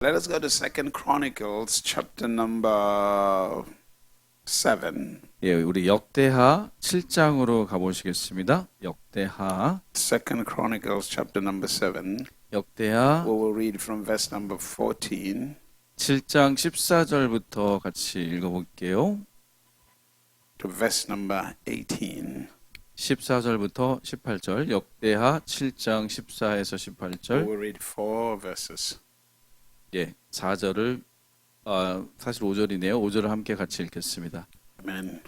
Let us go to Second Chronicles chapter number 7. 예, 우리 역대하 7장으로 가보시겠습니다. 역대하 Second Chronicles chapter number 7. 역대하 We will read from verse number 14 7장 14절부터 같이 읽어볼게요. to verse number 18. 14절부터 18절, 역대하 7장 14에서 We 18절, will read 4 verses. 예, 4절을 사실 5절이네요. 5절을 함께 같이 읽겠습니다. Amen.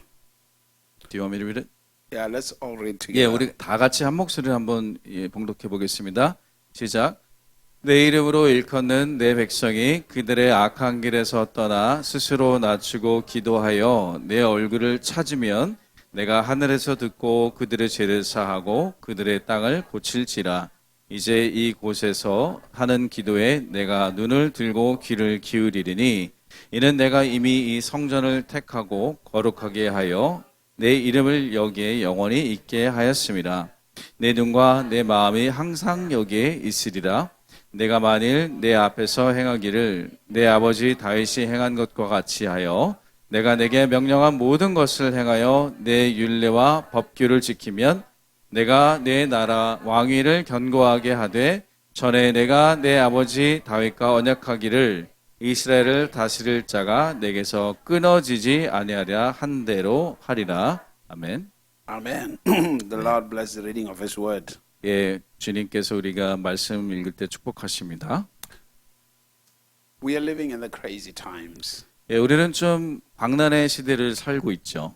Do you want me to read it? Yeah, let's all read 예, together. 우리 다 같이 한 목소리를 한번 봉독해 보겠습니다. 시작. 내 이름으로 일컫는 내 백성이 그들의 악한 길에서 떠나 스스로 낮추고 기도하여 내 얼굴을 찾으면 내가 하늘에서 듣고 그들의 죄를 사하고 그들의 땅을 고칠지라. 이제 이곳에서 하는 기도에 내가 눈을 들고 귀를 기울이리니 이는 내가 이미 이 성전을 택하고 거룩하게 하여 내 이름을 여기에 영원히 있게 하였습니다. 내 눈과 내 마음이 항상 여기에 있으리라. 내가 만일 내 앞에서 행하기를 내 아버지 다윗이 행한 것과 같이 하여 내가 내게 명령한 모든 것을 행하여 내 율례와 법규를 지키면 내가 내 나라 왕위를 견고하게 하되 전에 내가 내 아버지 다윗과 언약하기를 이스라엘을 다스릴 자가 내게서 끊어지지 아니하랴 한 대로 하리라. 아멘. Amen. The Lord bless the reading of His word. 예, 주님께서 우리가 말씀 읽을 때 축복하십니다. We are living in the crazy times. 예, 우리는 좀 광란의 시대를 살고 있죠.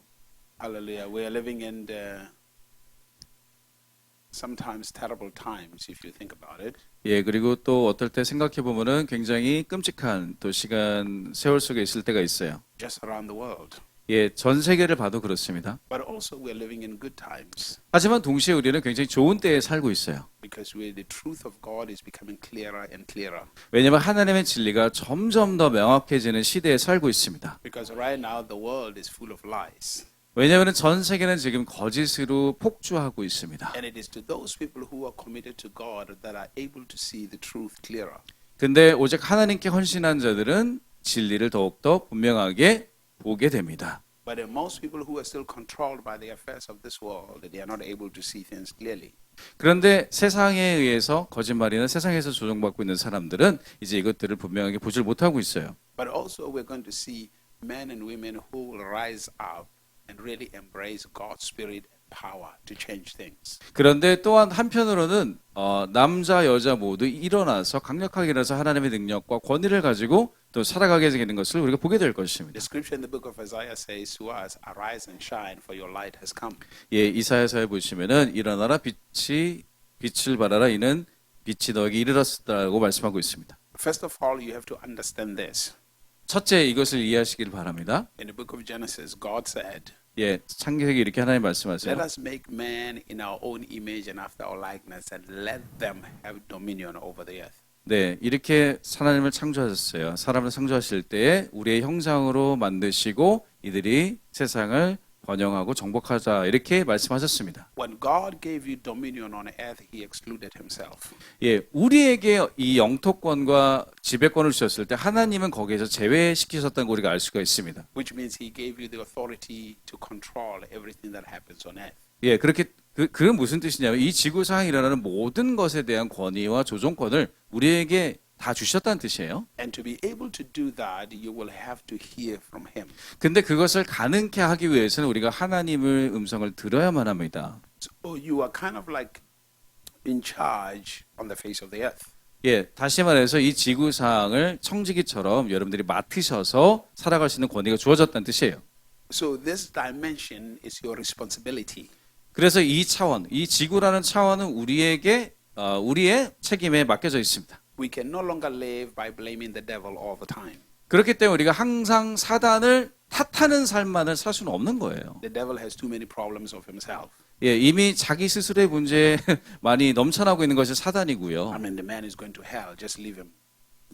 Hallelujah. We are living in the sometimes terrible times if you think about it. 예, 그리고 또 어떨 때 생각해 보면은 굉장히 끔찍한 또 시간 세월 속에 있을 때가 있어요. Just around the world. 예, 전 세계를 봐도 그렇습니다. But also we're living in good times 하지만 동시에 우리는 굉장히 좋은 때에 살고 있어요. because the truth of God is becoming clearer and clearer. 왜냐하면 하나님의 진리가 점점 더 명확해지는 시대에 살고 있습니다. Because right now the world is full of lies. 왜냐하면 전 세계는 지금 거짓으로 폭주하고 있습니다. And it is to those people who are committed to God that are able to see the truth clearer. 근데 오직 하나님께 헌신한 자들은 진리를 더욱더 분명하게 보게 됩니다. But most people who are still controlled by the affairs of this world, they are not able to see things clearly. 그런데 세상에 의해서 거짓말이나 세상에서 조종받고 있는 사람들은 이제 이것들을 분명하게 보질 못하고 있어요. But also we're going to see men and women who will rise up and really embrace God's spirit and power to change things. 그런데 또한 한편으로는 남자 여자 모두 일어나서 강력하게 일어나서 하나님의 능력과 권위를 가지고 또 살아가게 되는 것을 우리가 보게 될 것입니다. The scripture in the book of Isaiah says to us, "Arise and shine, for your light has come." 예, 이사야서에 보시면은 일어나라 빛을 발하라 이는 빛이 너에게 이르렀다고 말씀하고 있습니다. First of all, you have to understand this. 첫째 이것을 이해하시길 바랍니다. In the book of Genesis, God said, 예, 창세기 이렇게 하나님 "Let 말씀하세요. us make man in our own image and after our likeness, and let them have dominion over the earth." 네, 이렇게 하나님을 창조하셨어요. 사람을 창조하실 때에 우리의 형상으로 만드시고 이들이 세상을 번영하고 정복하자 이렇게 말씀하셨습니다. When God gave you dominion on earth, He excluded Himself. 예, 우리에게 이 영토권과 지배권을 주셨을 때 하나님은 거기에서 제외시키셨다는 걸 우리가 알 수가 있습니다. Which means He gave you the authority to control everything that happens on earth. 예, 그렇게 그건 무슨 뜻이냐면 이 지구상에 일어나는 모든 것에 대한 권위와 조종권을 우리에게 다 주셨다는 뜻이에요. And to be able to do that, you will have to hear from Him. 근데 그것을 가능케 하기 위해서는 우리가 하나님의 음성을 들어야만 합니다. So you are kind of like in charge on the face of the earth. 예, 다시 말해서 이 지구상을 청지기처럼 여러분들이 맡으셔서 살아갈 수 있는 권위가 주어졌다는 뜻이에요. So this dimension is your responsibility. 그래서 이 차원, 이 지구라는 차원은 우리에게 우리의 책임에 맡겨져 있습니다. We can no longer live by blaming the devil all the time. 그렇기 때문에 우리가 항상 사단을 탓하는 삶만을 살 수는 없는 거예요. The devil has too many problems of himself. 예, 이미 자기 스스로의 문제에 많이 넘쳐나고 있는 것이 사단이고요. I mean, the man is going to hell. Just leave him.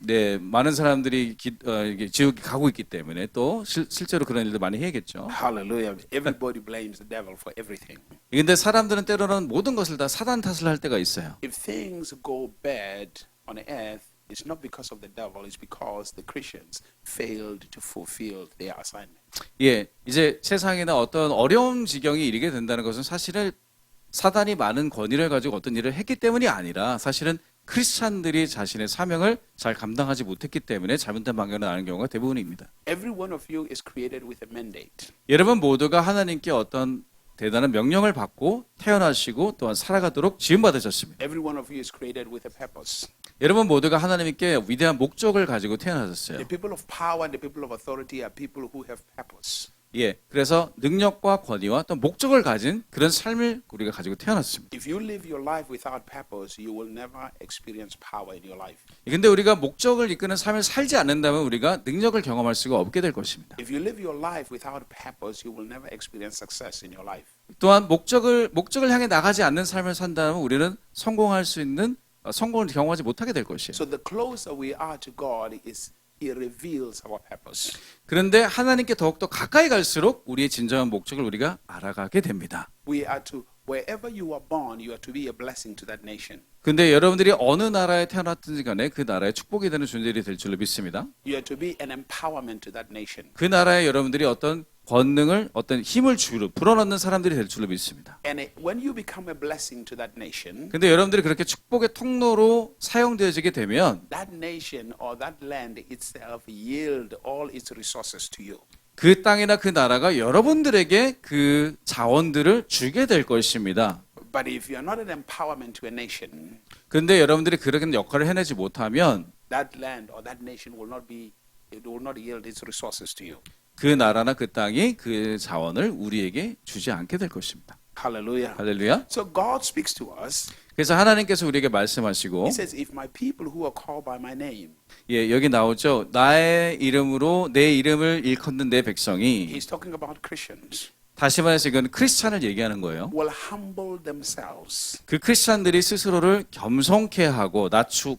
네, 많은 사람들이 지옥에 가고 있기 때문에 또 실제로 그런 일도 많이 해야겠죠. Hallelujah. Everybody blames the devil for everything. 그런데 사람들은 때로는 모든 것을 다 사단 탓을 할 때가 있어요. If things go bad on earth, It's not because of the devil, it's because the Christians failed to fulfill their assignment. 예, 이제 세상이나 어떤 어려운 지경이 이르게 된다는 것은 사실은 사단이 많은 권위를 가지고 어떤 일을 했기 때문이 아니라 사실은 크리스찬들이 자신의 사명을 잘 감당하지 못했기 때문에 잘못된 방향으로 나가는 경우가 대부분입니다. Every one of you is created with a mandate. 여러분 모두가 하나님께 어떤 대단한 명령을 받고 태어나시고 또한 살아가도록 지음받으셨습니다. Every one of you is created with a purpose. 여러분 모두가 하나님께 위대한 목적을 가지고 태어나셨어요. The people of power and the people of authority are people who have purpose. 예, 그래서 능력과 권위와 또 목적을 가진 그런 삶을 우리가 가지고 태어났습니다. If you live your life without purpose, you will never experience power in your life. 근데 우리가 목적을 이끄는 삶을 살지 않는다면 우리가 능력을 경험할 수가 없게 될 것입니다. If you live your life without purpose, you will never experience success in your life. 또한 목적을 향해 나가지 않는 삶을 산다면 우리는 성공할 수 있는 성공을 경험하지 못하게 될 것이에요. So the closer we are to God is He reveals our purpose. 그런데 하나님께 더욱더 가까이 갈수록 우리의 진정한 목적을 우리가 알아가게 됩니다. We are to wherever you are born, you are to be a blessing to that nation. 근데 여러분들이 어느 나라에 태어났든지 간에 그 나라에 축복이 되는 존재들이 될 줄로 믿습니다. You are to be an empowerment to that nation. 그 나라에 여러분들이 어떤 권능을 어떤 힘을 불어넣는 사람들이 될 줄로 믿습니다. And when you become a blessing to that nation, 근데 여러분들이 그렇게 축복의 통로로 사용되어지게 되면 that nation or that land itself yield all its resources to you. 그 땅이나 그 나라가 여러분들에게 그 자원들을 주게 될 것입니다. But if you are not an empowerment to a nation, 근데 여러분들이 그런 역할을 해내지 못하면 that land or that nation will not yield its resources to you. 그 나라나 그 땅이 그 자원을 우리에게 주지 않게 될 것입니다. Hallelujah. 할렐루야. So God speaks to us. 그래서 하나님께서 우리에게 말씀하시고 He says, if my people who are called by my name, 예, 여기 나오죠. 나의 이름으로 내 이름을 일컫는 내 백성이 he's talking about Christians, 다시 말해서 이건 크리스찬을 얘기하는 거예요. will humble themselves 그 크리스찬들이 스스로를 겸손케 하고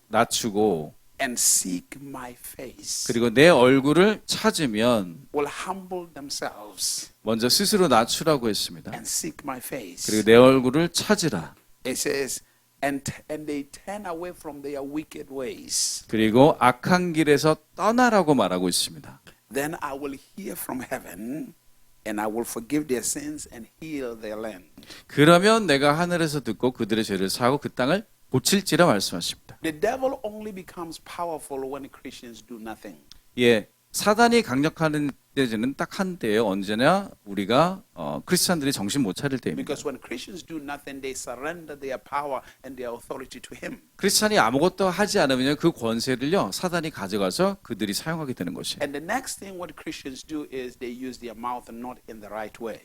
낮추고 and seek my face. 그리고 내 얼굴을 찾으면 Will humble themselves 먼저 스스로 낮추라고 했습니다. and seek my face. 그리고 내 얼굴을 찾으라. It says, and they turn away from their wicked ways. 그리고 악한 길에서 떠나라고 말하고 있습니다. Then I will hear from heaven and I will forgive their sins and heal their land. 그러면 내가 하늘에서 듣고 그들의 죄를 사하고 그 땅을 고칠지라 말씀하십니다. The devil only becomes powerful when Christians do nothing. 예, 사단이 강력한 때는 딱 한때예요. 언제나 우리가 크리스찬들이 정신 못 차릴 때입니다. Because when Christians do nothing, they surrender their power and their authority to him. 크리스찬이 아무것도 하지 않으면 그 권세를요 사단이 가져가서 그들이 사용하게 되는 것이에요. And the next thing what Christians do is they use their mouth not in the right way.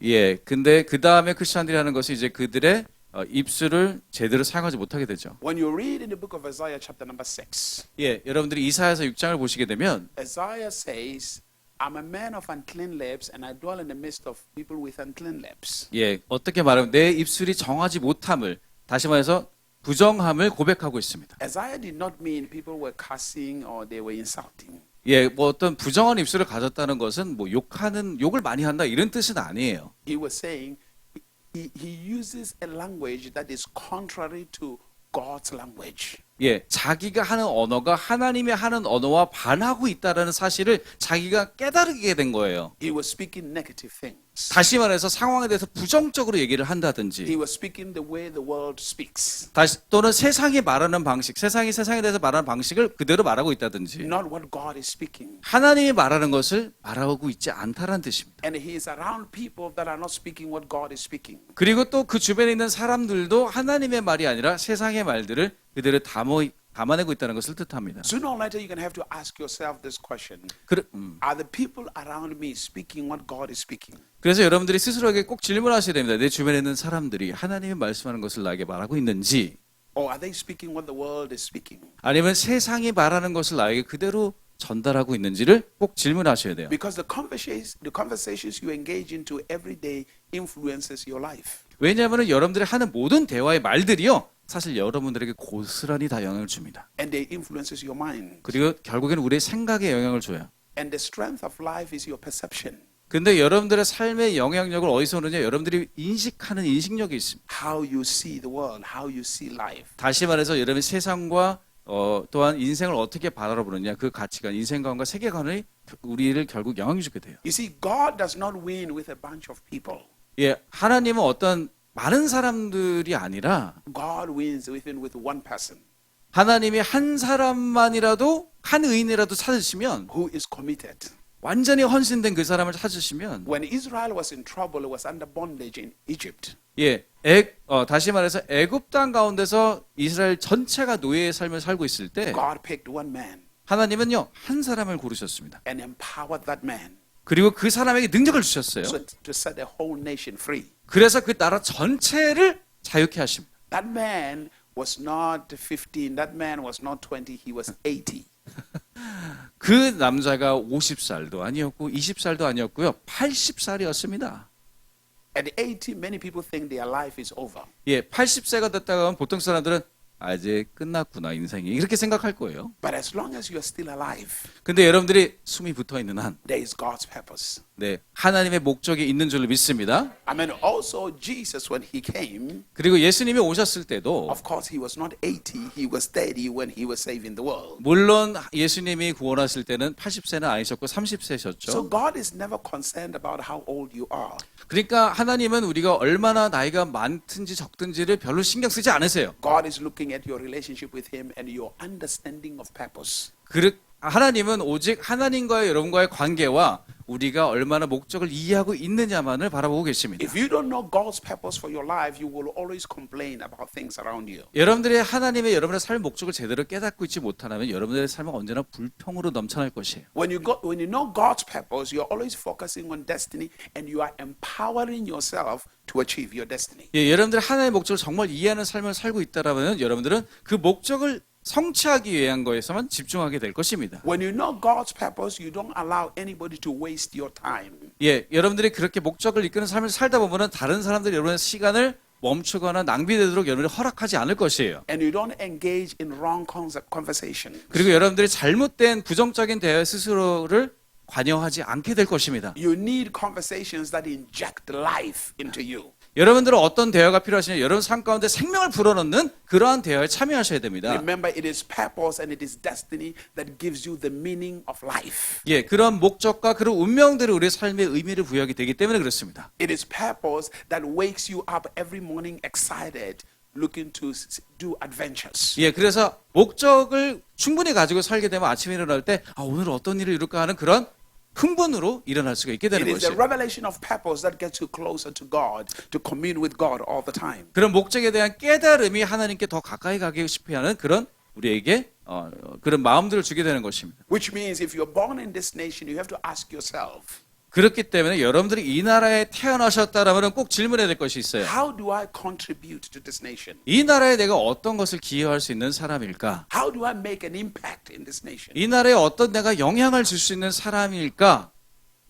예, 근데 그 다음에 크리스찬들이 하는 것이 이제 그들의 입술을 제대로 사용하지 못하게 되죠. When you read in the book of Isaiah chapter number 6, 예, 여러분들이 이사야서 6장을 보시게 되면 Isaiah says, I'm a man of unclean lips and I dwell in the midst of people with unclean lips. 예, 어떻게 말하면 내 입술이 정하지 못함을 다시 말해서 부정함을 고백하고 있습니다. Isaiah did not mean people were cursing or they were insulting. 예, 뭐 어떤 부정한 입술을 가졌다는 것은 뭐 욕을 많이 한다 이런 뜻은 아니에요. He was saying he uses a language that is contrary to God's language. 예, 자기가 하는 언어가 하나님이 하는 언어와 반하고 있다라는 사실을 자기가 깨달게 된 거예요. He was speaking negative things. 다시 말해서 상황에 대해서 부정적으로 얘기를 He 한다든지 was speaking the way the world speaks. 또는 세상이 말하는 방식, 세상에 대해서 말하는 방식을 그대로 말하고 있다든지 Not what God is speaking. 하나님이 말하는 것을 말하고 있지 않다라는 뜻입니다. And he is around people that are not speaking what God is speaking. 그리고 또 그 주변에 있는 사람들도 하나님의 말이 아니라 세상의 말들을 그대로 담아내고 있다는 것을 뜻합니다. Sooner or later, you're going to have to ask yourself this question. Are the people around me speaking what God is speaking? 그래서 여러분들이 스스로에게 꼭 질문하셔야 됩니다. 내 주변에 있는 사람들이 하나님이 말씀하는 것을 나에게 말하고 있는지 Or are they speaking what the world is speaking? 아니면 세상이 말하는 것을 나에게 그대로 전달하고 있는지를 꼭 질문하셔야 돼요. Because the conversations you engage into every day influences your life. 왜냐하면 여러분들이 하는 모든 대화의 말들이요 사실 여러분들에게 고스란히 다 영향을 줍니다. And they influences your mind. 그리고 결국에는 우리의 생각에 영향을 줘요. And the strength of life is your perception. 근데 여러분들의 삶의 영향력을 어디서 오느냐? 여러분들이 인식하는 인식력이 있습니다. How you see the world, how you see life. 다시 말해서 여러분이 세상과 또한 인생을 어떻게 바라보느냐 그 가치관, 인생관과 세계관이 우리를 결국 영향을 주게 돼요. You see, God does not win with a bunch of people. 예, 하나님은 어떤 많은 사람들이 아니라 God wins with one person 하나님이 한 사람만이라도 한 의인이라도 찾으시면 who is committed. 완전히 헌신된 그 사람을 찾으시면 When Israel was in trouble, it was under bondage in Egypt. 예, 다시 말해서 애굽 땅 가운데서 이스라엘 전체가 노예의 삶을 살고 있을 때 God picked one man 하나님은요 한 사람을 고르셨습니다. and empowered that man 그리고 그 사람에게 능력을 주셨어요. to set the whole nation free. 그래서 그 나라 전체를 자유케 하십니다. That man was not 15, that man was not 20, he was 80. 그 남자가 50살도 아니었고 20살도 아니었고요. 80살이었습니다. At 80, many people think their life is over. 예, 80세가 됐다가 하면 보통 사람들은 아, 이제 끝났구나 인생이 이렇게 생각할 거예요. But as long as you are still alive, 근데 여러분들이 숨이 붙어 있는 한, there is God's purpose. 네, 하나님의 목적이 있는 줄로 믿습니다. I mean, also Jesus, when he came, 그리고 예수님이 오셨을 때도 of course, he was not 80, he was 30 when he was saving the world. 물론 예수님이 구원하실 때는 80세는 아니셨고 So 30세셨죠. God is never concerned about how old you are. 그러니까 하나님은 우리가 얼마나 나이가 많든지 적든지를 별로 신경 쓰지 않으세요. God is looking at your relationship with him and your understanding of purpose. 하나님은 오직 하나님과의 여러분과의 관계와 우리가 얼마나 목적을 이해하고 있느냐만을 바라보고 계십니다. If you don't know God's purpose for your life, you will always complain about things around you. 여러분들이 하나님의 여러분의 삶의 목적을 제대로 깨닫고 있지 못하면 여러분들의 삶은 언제나 불평으로 넘쳐날 것이에요. When you know God's purpose, you're always focusing on destiny and you are empowering yourself to achieve your destiny. 예, 여러분들이 하나님의 목적을 정말 이해하는 삶을 살고 있다라면 여러분들은 그 목적을 성취하기 위한 거에서만 집중하게 될 것입니다. When you know God's purpose, you don't allow anybody to waste your time. 예, 여러분들이 그렇게 목적을 이끄는 삶을 살다 보면은 다른 사람들이 여러분의 시간을 멈추거나 낭비되도록 여러분이 허락하지 않을 것이에요. And you don't engage in wrong conversation. 그리고 여러분들이 잘못된 부정적인 대화에 스스로를 관여하지 않게 될 것입니다. You need conversations that inject life into you. 여러분들은 어떤 대화가 필요하시냐? 여러분 삶 가운데 생명을 불어넣는 그러한 대화에 참여하셔야 됩니다. Remember, it is purpose and it is destiny that gives you the meaning of life. 예, 그런 목적과 그런 운명들이 우리의 삶의 의미를 부여하게 되기 때문에 그렇습니다. It is purpose that wakes you up every morning excited, looking to do adventures. 예, 그래서 목적을 충분히 가지고 살게 되면 아침에 일어날 때 아, 오늘 어떤 일을 이룰까 하는 그런 흥분으로 일어날 수가 있게 되는 It is the 것이에요. revelation of purpose that gets you closer to God, to commune with God all the time. 그런 목적에 대한 깨달음이 하나님께 더 가까이 가게 싶어하는 그런 우리에게 그런 마음들을 주게 되는 것입니다. Which means if you're born in this nation, you have to ask yourself, 그렇기 때문에 여러분들이 이 나라에 태어나셨다라면 꼭 질문해야 될 것이 있어요. how do I contribute to this nation? 이 나라에 내가 어떤 것을 기여할 수 있는 사람일까? How do I make an impact in this nation? 이 나라에 어떤 내가 영향을 줄 수 있는 사람일까?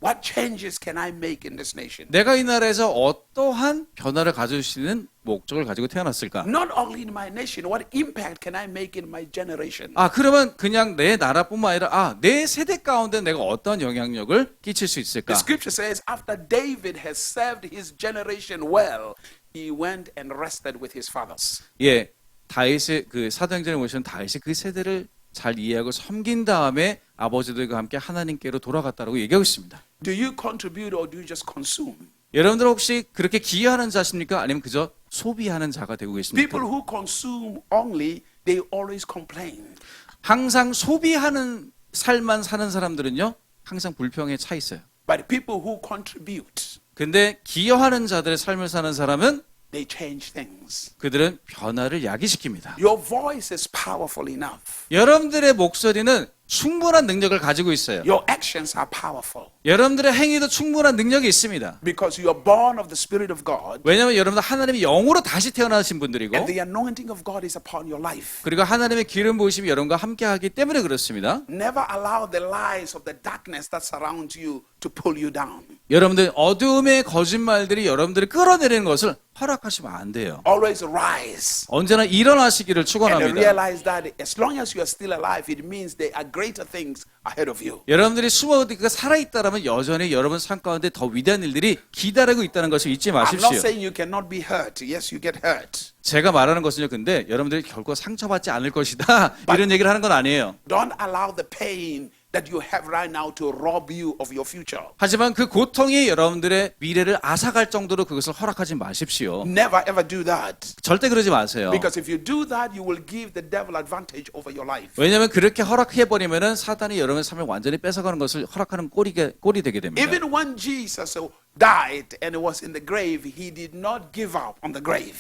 What changes can I make in this nation? 내가 이 나라에서 어떠한 변화를 가져줄 수 있는 목적을 가지고 태어났을까? Not only in my nation, what impact can I make in my generation? 아, 그러면 그냥 내 나라뿐만 아니라 내 세대 가운데 내가 어떤 영향력을 끼칠 수 있을까? The scripture says after David has served his generation well, he went and rested with his fathers. 예, 다윗의 그 사도행전에 보시면 다윗이 그 세대를 잘 이해하고 섬긴 다음에 아버지들과 함께 하나님께로 돌아갔다라고 얘기하고 있습니다. Do you contribute or do you just consume? 여러분들 혹시 그렇게 기여하는 자십니까? 아니면 그저 소비하는 자가 되고 계십니까? People who consume only, they always complain. 항상 소비하는 삶만 사는 사람들은요, 항상 불평에 차 있어요. But people who contribute, 근데 기여하는 자들의 삶을 사는 사람은 they change things. 그들은 변화를 야기시킵니다. Your voice is powerful enough. 여러분들의 목소리는 충분한 능력을 가지고 있어요. Your actions are powerful. 여러분들의 행위도 충분한 능력이 있습니다. Because you are born of the Spirit of God. 왜냐하면 여러분들 하나님의 영으로 다시 태어나신 분들이고 And the anointing of God is upon your life. 그리고 하나님의 기름 부으심이 여러분과 함께하기 때문에 그렇습니다. Never allow the lies of the darkness that surrounds you to pull you down. 여러분들 어두움의 거짓말들이 여러분들을 끌어내리는 것을 허락하시면 안 돼요. Always rise. 언제나 일어나시기를 And 축원합니다. realize that as long as you are still alive, it means there are greater things ahead of you. 여러분들이 숨어 살아있다라면 여전히 여러분 삶 가운데 더 위대한 일들이 기다리고 있다는 것을 잊지 I'm not 마십시오. saying you cannot be hurt. Yes, you get hurt. 제가 말하는 것은요. 근데 여러분들이 결코 상처받지 않을 것이다. 이런 얘기를 하는 건 아니에요. Don't allow the pain that you have right now to rob you of your future. 하지만 그 고통이 여러분들의 미래를 앗아갈 정도로 그것을 허락하지 마십시오. Never ever do that. 절대 그러지 마세요. Because if you do that, you will give the devil advantage over your life. 왜냐하면 그렇게 허락해버리면은 사단이 여러분의 삶을 완전히 뺏어가는 것을 허락하는 꼴이 되게 됩니다. Even when Jesus died and was in the grave, he did not give up on the grave.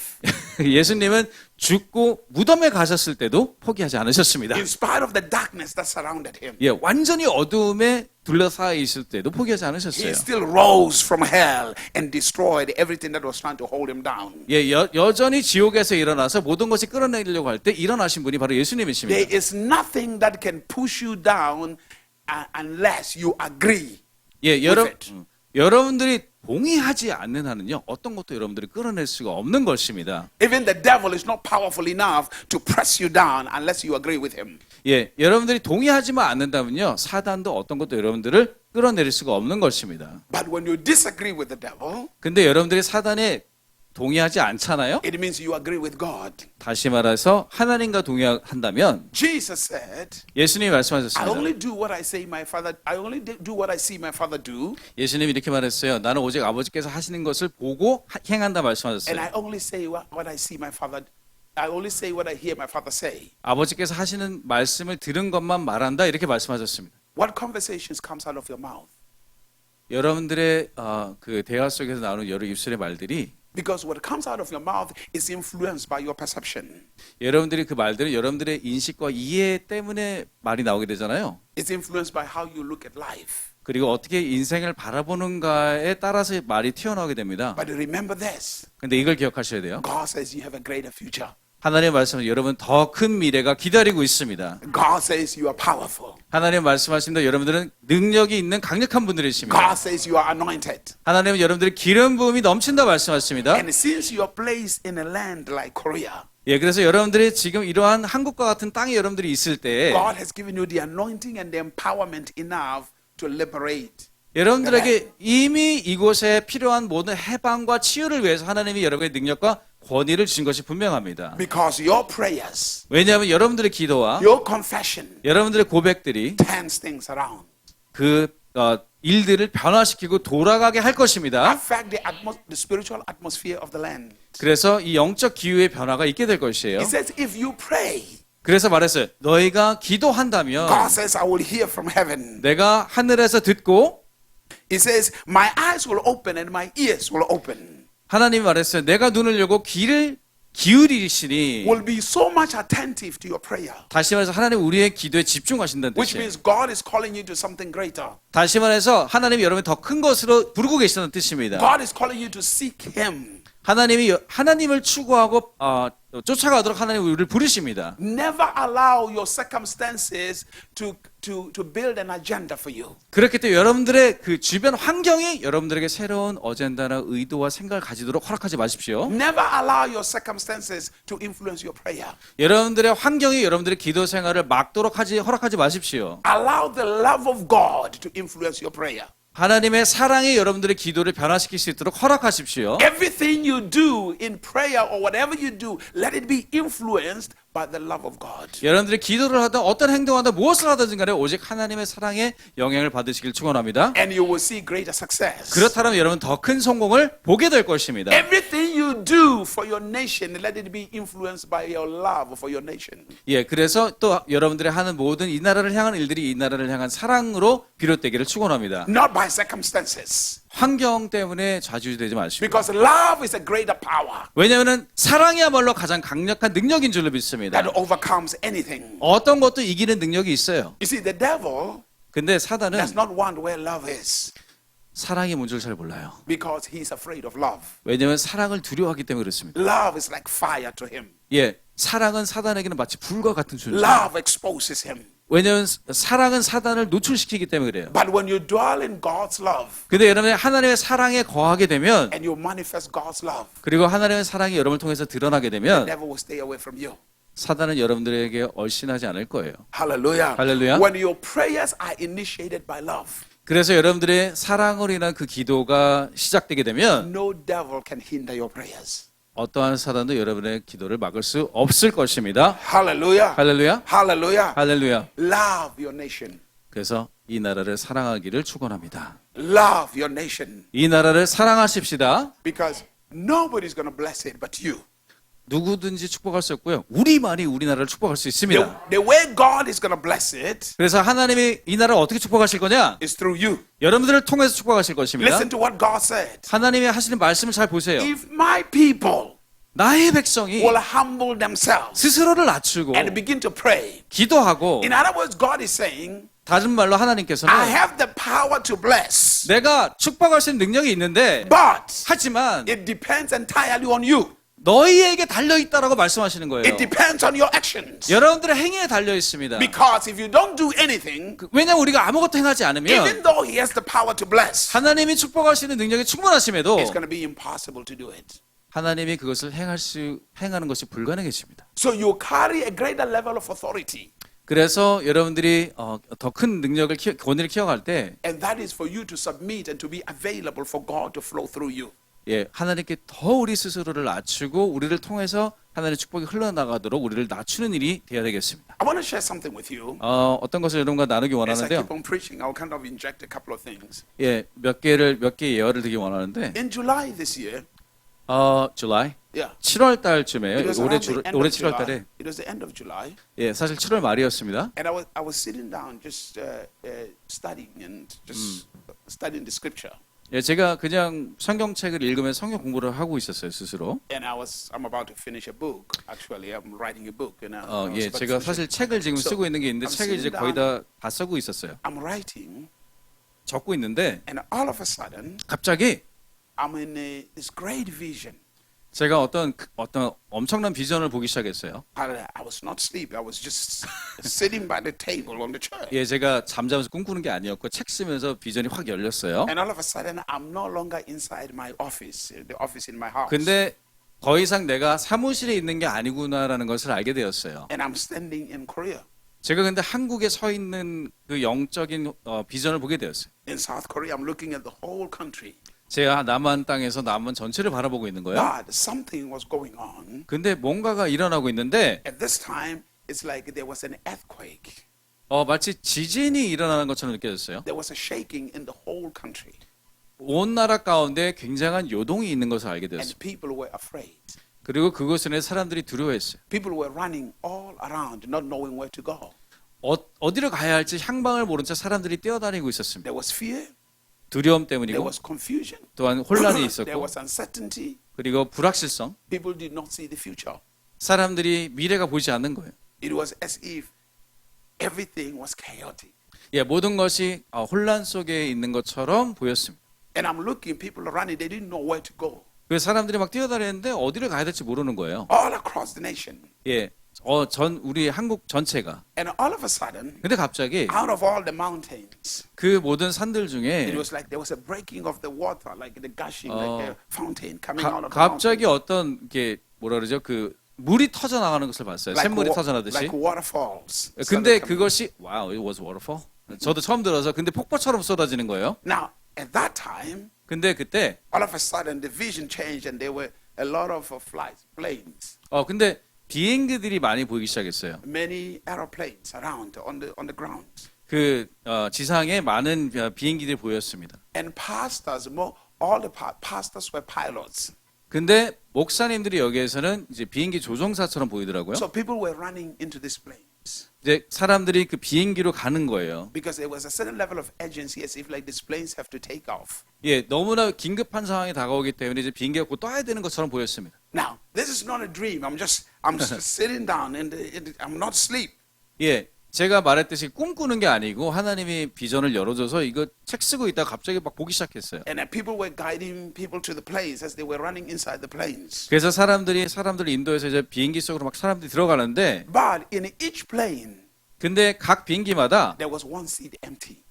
예수님은 죽고 무덤에 가셨을 때도 포기하지 않으셨습니다. In spite of the darkness that surrounded him. 예, 완전히 어두움에 둘러싸여 있을 때도 포기하지 않으셨어요. He still rose from hell and destroyed everything that was trying to hold him down. 예, 여전히 지옥에서 일어나서 모든 것이 끌어내리려고 할 때 일어나신 분이 바로 예수님이십니다. There is nothing that can push you down unless you agree. 예, with it. 여러분들이 동의하지 않는 한은요, 어떤 것도 여러분들이 끌어낼 수가 없는 것입니다. Even the devil is not powerful enough to press you down unless you agree with him. 예, 여러분들이 동의하지만 않는다면요, 사단도 어떤 것도 여러분들을 끌어내릴 수가 없는 것입니다. But when you disagree with the devil, 근데 여러분들이 사단에 동의하지 않잖아요? it means you agree with God. 다시 말해서 하나님과 동의한다면 Jesus said, 예수님이 I 말씀하셨습니다. only do what I say my father, I only do what I see my father do, 예수님이 이렇게 말했어요. 나는 오직 아버지께서 하시는 것을 보고 행한다 and 말씀하셨어요. I only say what I see my father, I only say what I hear my father say. 아버지께서 하시는 말씀을 들은 것만 말한다 이렇게 말씀하셨습니다. What conversations comes out of your mouth? 여러분들의 그 대화 속에서 나오는 여러 입술의 말들이 Because what comes out of your mouth is influenced by your perception. 여러분들이 그 말들은 여러분들의 인식과 이해 때문에 말이 나오게 되잖아요. It's influenced by how you look at life. 그리고 어떻게 인생을 바라보는가에 따라서 말이 튀어나오게 됩니다. But remember this, 근데 이걸 기억하셔야 돼요. God says you have a greater future. 하나님의 말씀은 여러분 더 큰 미래가 기다리고 있습니다. God says you are powerful. 하나님 말씀하십니다. 여러분들은 능력이 있는 강력한 분들이십니다. God says you are anointed. 하나님은 여러분들의 기름 부음이 넘친다 말씀하십니다. And since you are placed in a land like Korea, 예, 그래서 여러분들이 지금 이러한 한국과 같은 땅에 여러분들이 있을 때 God has given you the anointing and the empowerment enough to liberate. 여러분들에게 이미 이곳에 필요한 모든 해방과 치유를 위해서 하나님이 여러분의 능력과 권위를 주신 것이 분명합니다. Because your prayers, 왜냐하면 여러분들의 기도와 your confession 여러분들의 고백들이 turns things around. 그 일들을 변화시키고 돌아가게 할 것입니다. Affect the spiritual atmosphere of the land. 그래서 이 영적 기후의 변화가 있게 될 것이에요. He says, if you pray, 그래서 말했어요. 너희가 기도한다면 God says, I will hear from heaven. 내가 하늘에서 듣고 He says, my eyes will open and my ears will open. 하나님이 말했어요. 내가 눈을 열고 귀를 기울이시니 Will be so much attentive to your prayer. 다시 말해서 하나님 우리의 기도에 집중하신다는 Which 뜻이에요. means God is calling you to something greater. 다시 말해서 하나님이 여러분을 더 큰 것으로 부르고 계시다는 뜻입니다. God is calling you to seek Him. 하나님이 하나님을 추구하고 쫓아가도록 하나님이 우리를 부르십니다. Never allow your circumstances to build an agenda for you. 그렇기 때문에 여러분들의 그 주변 환경이 여러분들에게 새로운 어젠다나 의도와 생각을 가지도록 허락하지 마십시오. Never allow your circumstances to influence your prayer. 여러분들의 환경이 여러분들의 기도 생활을 막도록 허락하지 마십시오. Allow the love of God to influence your prayer. 하나님의 사랑이 여러분들의 기도를 변화시킬 수 있도록 허락하십시오. Everything you do in prayer or whatever you do, let it be influenced by the love of God. 여러분들이 기도를 하든 어떤 행동을 하든 무엇을 하든 간에 오직 하나님의 사랑에 영향을 받으시길 축원합니다. And you will see greater success. 그렇다면 여러분 더 큰 성공을 보게 될 것입니다. Everything you do for your nation, let it be influenced by your love for your nation. 예, 그래서 또 여러분들이 하는 모든 이 나라를 향한 일들이 이 나라를 향한 사랑으로 비롯되기를 축원합니다. Not by circumstances. 환경 때문에 좌지우지되지 마시고. Because love is a greater power 왜냐하면 사랑이야말로 가장 강력한 능력인 줄로 믿습니다. that overcomes anything. 어떤 것도 이기는 능력이 있어요. You see, the devil 근데 사단은 does not want where love is 사랑이 뭔 줄 잘 몰라요. because he's afraid of love. 왜냐하면 사랑을 두려워하기 때문에 그렇습니다. Love is like fire to him. 예, 사랑은 사단에게는 마치 불과 같은 존재. Love exposes him. 왜냐하면 사랑은 사단을 노출시키기 때문에 그래요. But when you dwell in God's love 근데 여러분이 하나님의 사랑에 거하게 되면 and you manifest God's love, 그리고 하나님의 사랑이 여러분을 통해서 드러나게 the 되면 devil will stay away from you. 사단은 여러분들에게 얼씬하지 않을 거예요. Hallelujah. Hallelujah. When your prayers are initiated by love, 그래서 여러분들의 사랑으로 인한 그 기도가 시작되게 되면 no devil can hinder your prayers. 어떠한 사단도 여러분의 기도를 막을 수 없을 것입니다. Hallelujah. 할렐루야. Hallelujah. 할렐루야. Love your nation. 그래서 이 나라를 사랑하기를 축원합니다. Love your nation. 이 나라를 사랑하십시다. Because nobody's going to bless it but you. 누구든지 축복할 수 없고요. 우리만이 우리나라를 축복할 수 The, 있습니다. the way God is going to bless it 그래서 하나님이 이 나라를 어떻게 축복하실 거냐? is through you. 여러분들을 통해서 축복하실 것입니다. Listen to what God said. 하나님이 하시는 말씀을 잘 보세요. If my people 나의 백성이 will humble themselves 스스로를 낮추고 and begin to pray. 기도하고, In other words, God is saying, 다른 말로 I 하나님께서는 have the power to bless, 내가 축복할 수 있는 능력이 있는데, but 하지만 it depends entirely on you. 너희에게 달려있다라고 말씀하시는 거예요. It depends on your actions. 여러분들의 행위에 달려 있습니다. Because if you don't do anything, 왜냐하면 우리가 아무것도 행하지 않으면 even though He has the power to bless, 하나님이 축복할 수 있는 능력이 충분하심에도 it's going to be impossible to do it. 하나님이 그것을 행하는 것이 불가능해집니다. So you carry a greater level of authority, 그래서 여러분들이 더 큰 능력을 권위를 키워갈 때, and that is for you to submit and to be available for God to flow through you. 예, 하나님께 더 우리 스스로를 낮추고 우리를 통해서 하나님의 축복이 흘러나가도록 우리를 낮추는 일이 되어야 되겠습니다. I want to share something with you. 어떤 것을 여러분과 나누기 As I 원하는데요. keep on preaching, I'll kind of inject a couple of things. 예, 몇 개의 예언을 드리기 원하는데, In July this year, July yeah, 7월 달쯤에요. it was 올해 around the end 올해 of 7월 July. 달에, It was the end of July, 예, 사실 7월 말이었습니다. and I was sitting down just studying and just studying the scripture. 예, 제가 그냥 성경책을 읽으면서 성경 공부를 하고 있었어요, 스스로. And I'm about to finish a book. Actually, I'm writing a book. And I was 예, about to 제가 finish 사실 it. 책을 지금 So, 쓰고 있는 게 있는데 I'm 책을 이제 sitting 거의 down, 다 쓰고 있었어요. I'm writing, 적고 있는데 and all of a sudden, 갑자기 I'm in this great vision. 제가 어떤 엄청난 비전을 보기 시작했어요. I was not sleeping. I was just sitting by the table on the chair. 예, 제가 잠자면서 꿈꾸는 게 아니었고 책 쓰면서 비전이 확 열렸어요. And all of a sudden, I'm no longer inside my office, the office in my house. 근데 더 이상 내가 사무실에 있는 게 아니구나라는 것을 알게 되었어요. And I'm standing in Korea. 제가 근데 한국에 서 있는 그 영적인 비전을 보게 되었어요. In South Korea, I'm looking at the whole country. 제가 남한 땅에서 남한 전체를 바라보고 있는 거예요. But something was going on. 근데 뭔가가 일어나고 있는데 At this time, it's like there was an earthquake. 마치 지진이 일어나는 것처럼 느껴졌어요. There was a shaking in the whole country. 온 나라 가운데 굉장한 요동이 있는 것을 알게 And 되었어요. people were afraid. 그리고 그것을 사람들이 두려워했어요. People were running all around, not knowing where to go. 어디로 가야 할지 향방을 모른 채 사람들이 뛰어다니고 있었습니다. There was fear. 두려움 There 때문이고 was confusion. 또한 혼란이 There 있었고 was uncertainty. 그리고 불확실성. People did not see the future. 사람들이 미래가 보이지 않는 거예요. It was as if everything was chaotic. 예, 모든 것이 혼란 속에 있는 것처럼 보였습니다. And I'm looking, people are running, they didn't know where to go. 그래서 사람들이 막 뛰어다니는데 어디를 가야 될지 모르는 거예요. All across the nation. 예, 우리 한국 전체가. And all of a sudden, 근데 갑자기 out of all the mountains, 그 모든 산들 it 중에 was like there was a breaking of the water, like the gushing, like a fountain coming out of the 갑자기 mountain. 어떤 게 뭐라 그러죠? 그 물이 터져 나가는 것을 봤어요. 샘물이 터져 나듯이. like waterfalls. 근데 started coming. 그것이 wow, it was waterfall. 저도 처음 들어서 근데 폭포처럼 쏟아지는 거예요. Now, at that time, 근데 그때 all of a sudden the vision changed and there were a lot of flights, planes, 근데 비행기들이 많이 보이기 시작했어요. many aeroplanes around on the ground. 그 지상에 많은 비행기들이 보였습니다. And pastors, all the pastors were pilots. 근데 목사님들이 여기에서는 이제 비행기 조종사처럼 보이더라고요. So people were running into these planes 이제 사람들이 그 비행기로 가는 거예요. because there was a certain level of urgency as if like these planes have to take off. 예, 너무나 긴급한 상황이 다가오기 때문에 이제 비행기가 곧 떠야 되는 것처럼 보였습니다. Now, this is not a dream. I'm just sitting down and I'm not asleep. 예, 제가 말했듯이 꿈꾸는 게 아니고 하나님이 비전을 열어줘서 이거 책 쓰고 있다가 갑자기 막 보기 시작했어요. And people were guiding people to the planes as they were running inside the planes. 그래서 사람들을 인도해서 이제 비행기 속으로 막 사람들이 들어가는데, But in each plane, 근데 각 비행기마다 there was one seat empty.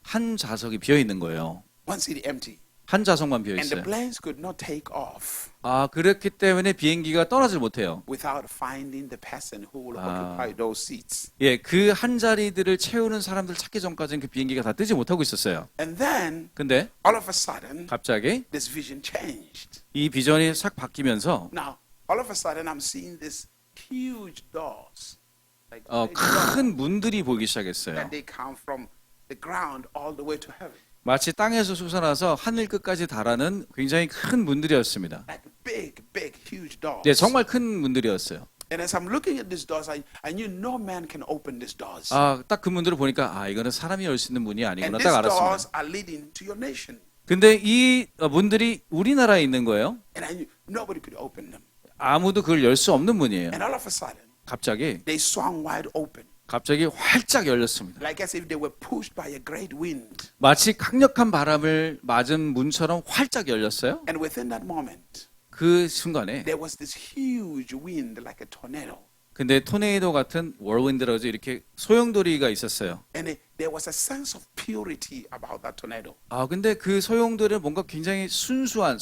한 좌석이 비어 있는 거예요. One seat empty. 한 좌석만 비어 And the 있어요. planes could not take off 아, 그렇기 때문에 비행기가 떠나질 못해요. without finding the person who will Ah. occupy those seats. 예, 그 한 자리들을 채우는 사람들 찾기 전까지는 그 비행기가 다 뜨지 못하고 있었어요. And then, 근데 all of a sudden, 갑자기 this vision changed. 이 비전이 싹 바뀌면서 Now, all of a sudden, I'm seeing these huge doors. Like great 큰 문들이 보이기 시작했어요. that they come from the ground all the way to heaven. 마치 땅에서 솟아나서 하늘 끝까지 달하는 굉장히 큰 문들이었습니다. Like big, big, huge doors. 네, 정말 큰 문들이었어요. And as I'm looking at these doors, I knew no man can open these doors. 아, 딱 그 문들을 보니까 아, 이거는 사람이 열 수 있는 문이 아니구나 And 딱 these 알았습니다. doors are leading to your nation. 근데 이 문들이 우리나라에 있는 거예요. And I knew nobody could open them. 아무도 그걸 열 수 없는 문이에요. And all of a sudden, 갑자기 they swung wide open, 활짝 열렸습니다. like as if they were pushed by a great wind. 마치 강력한 바람을 맞은 문처럼 활짝 열렸어요. And within that moment, 그 순간에 there was this huge wind, like a tornado. 근데 토네이도 같은 월윈드라고 하죠. 이렇게 소용돌이가 있었어요. And there was a sense of purity about that tornado. 아, 근데 그 소용돌이는 뭔가 굉장히 순수한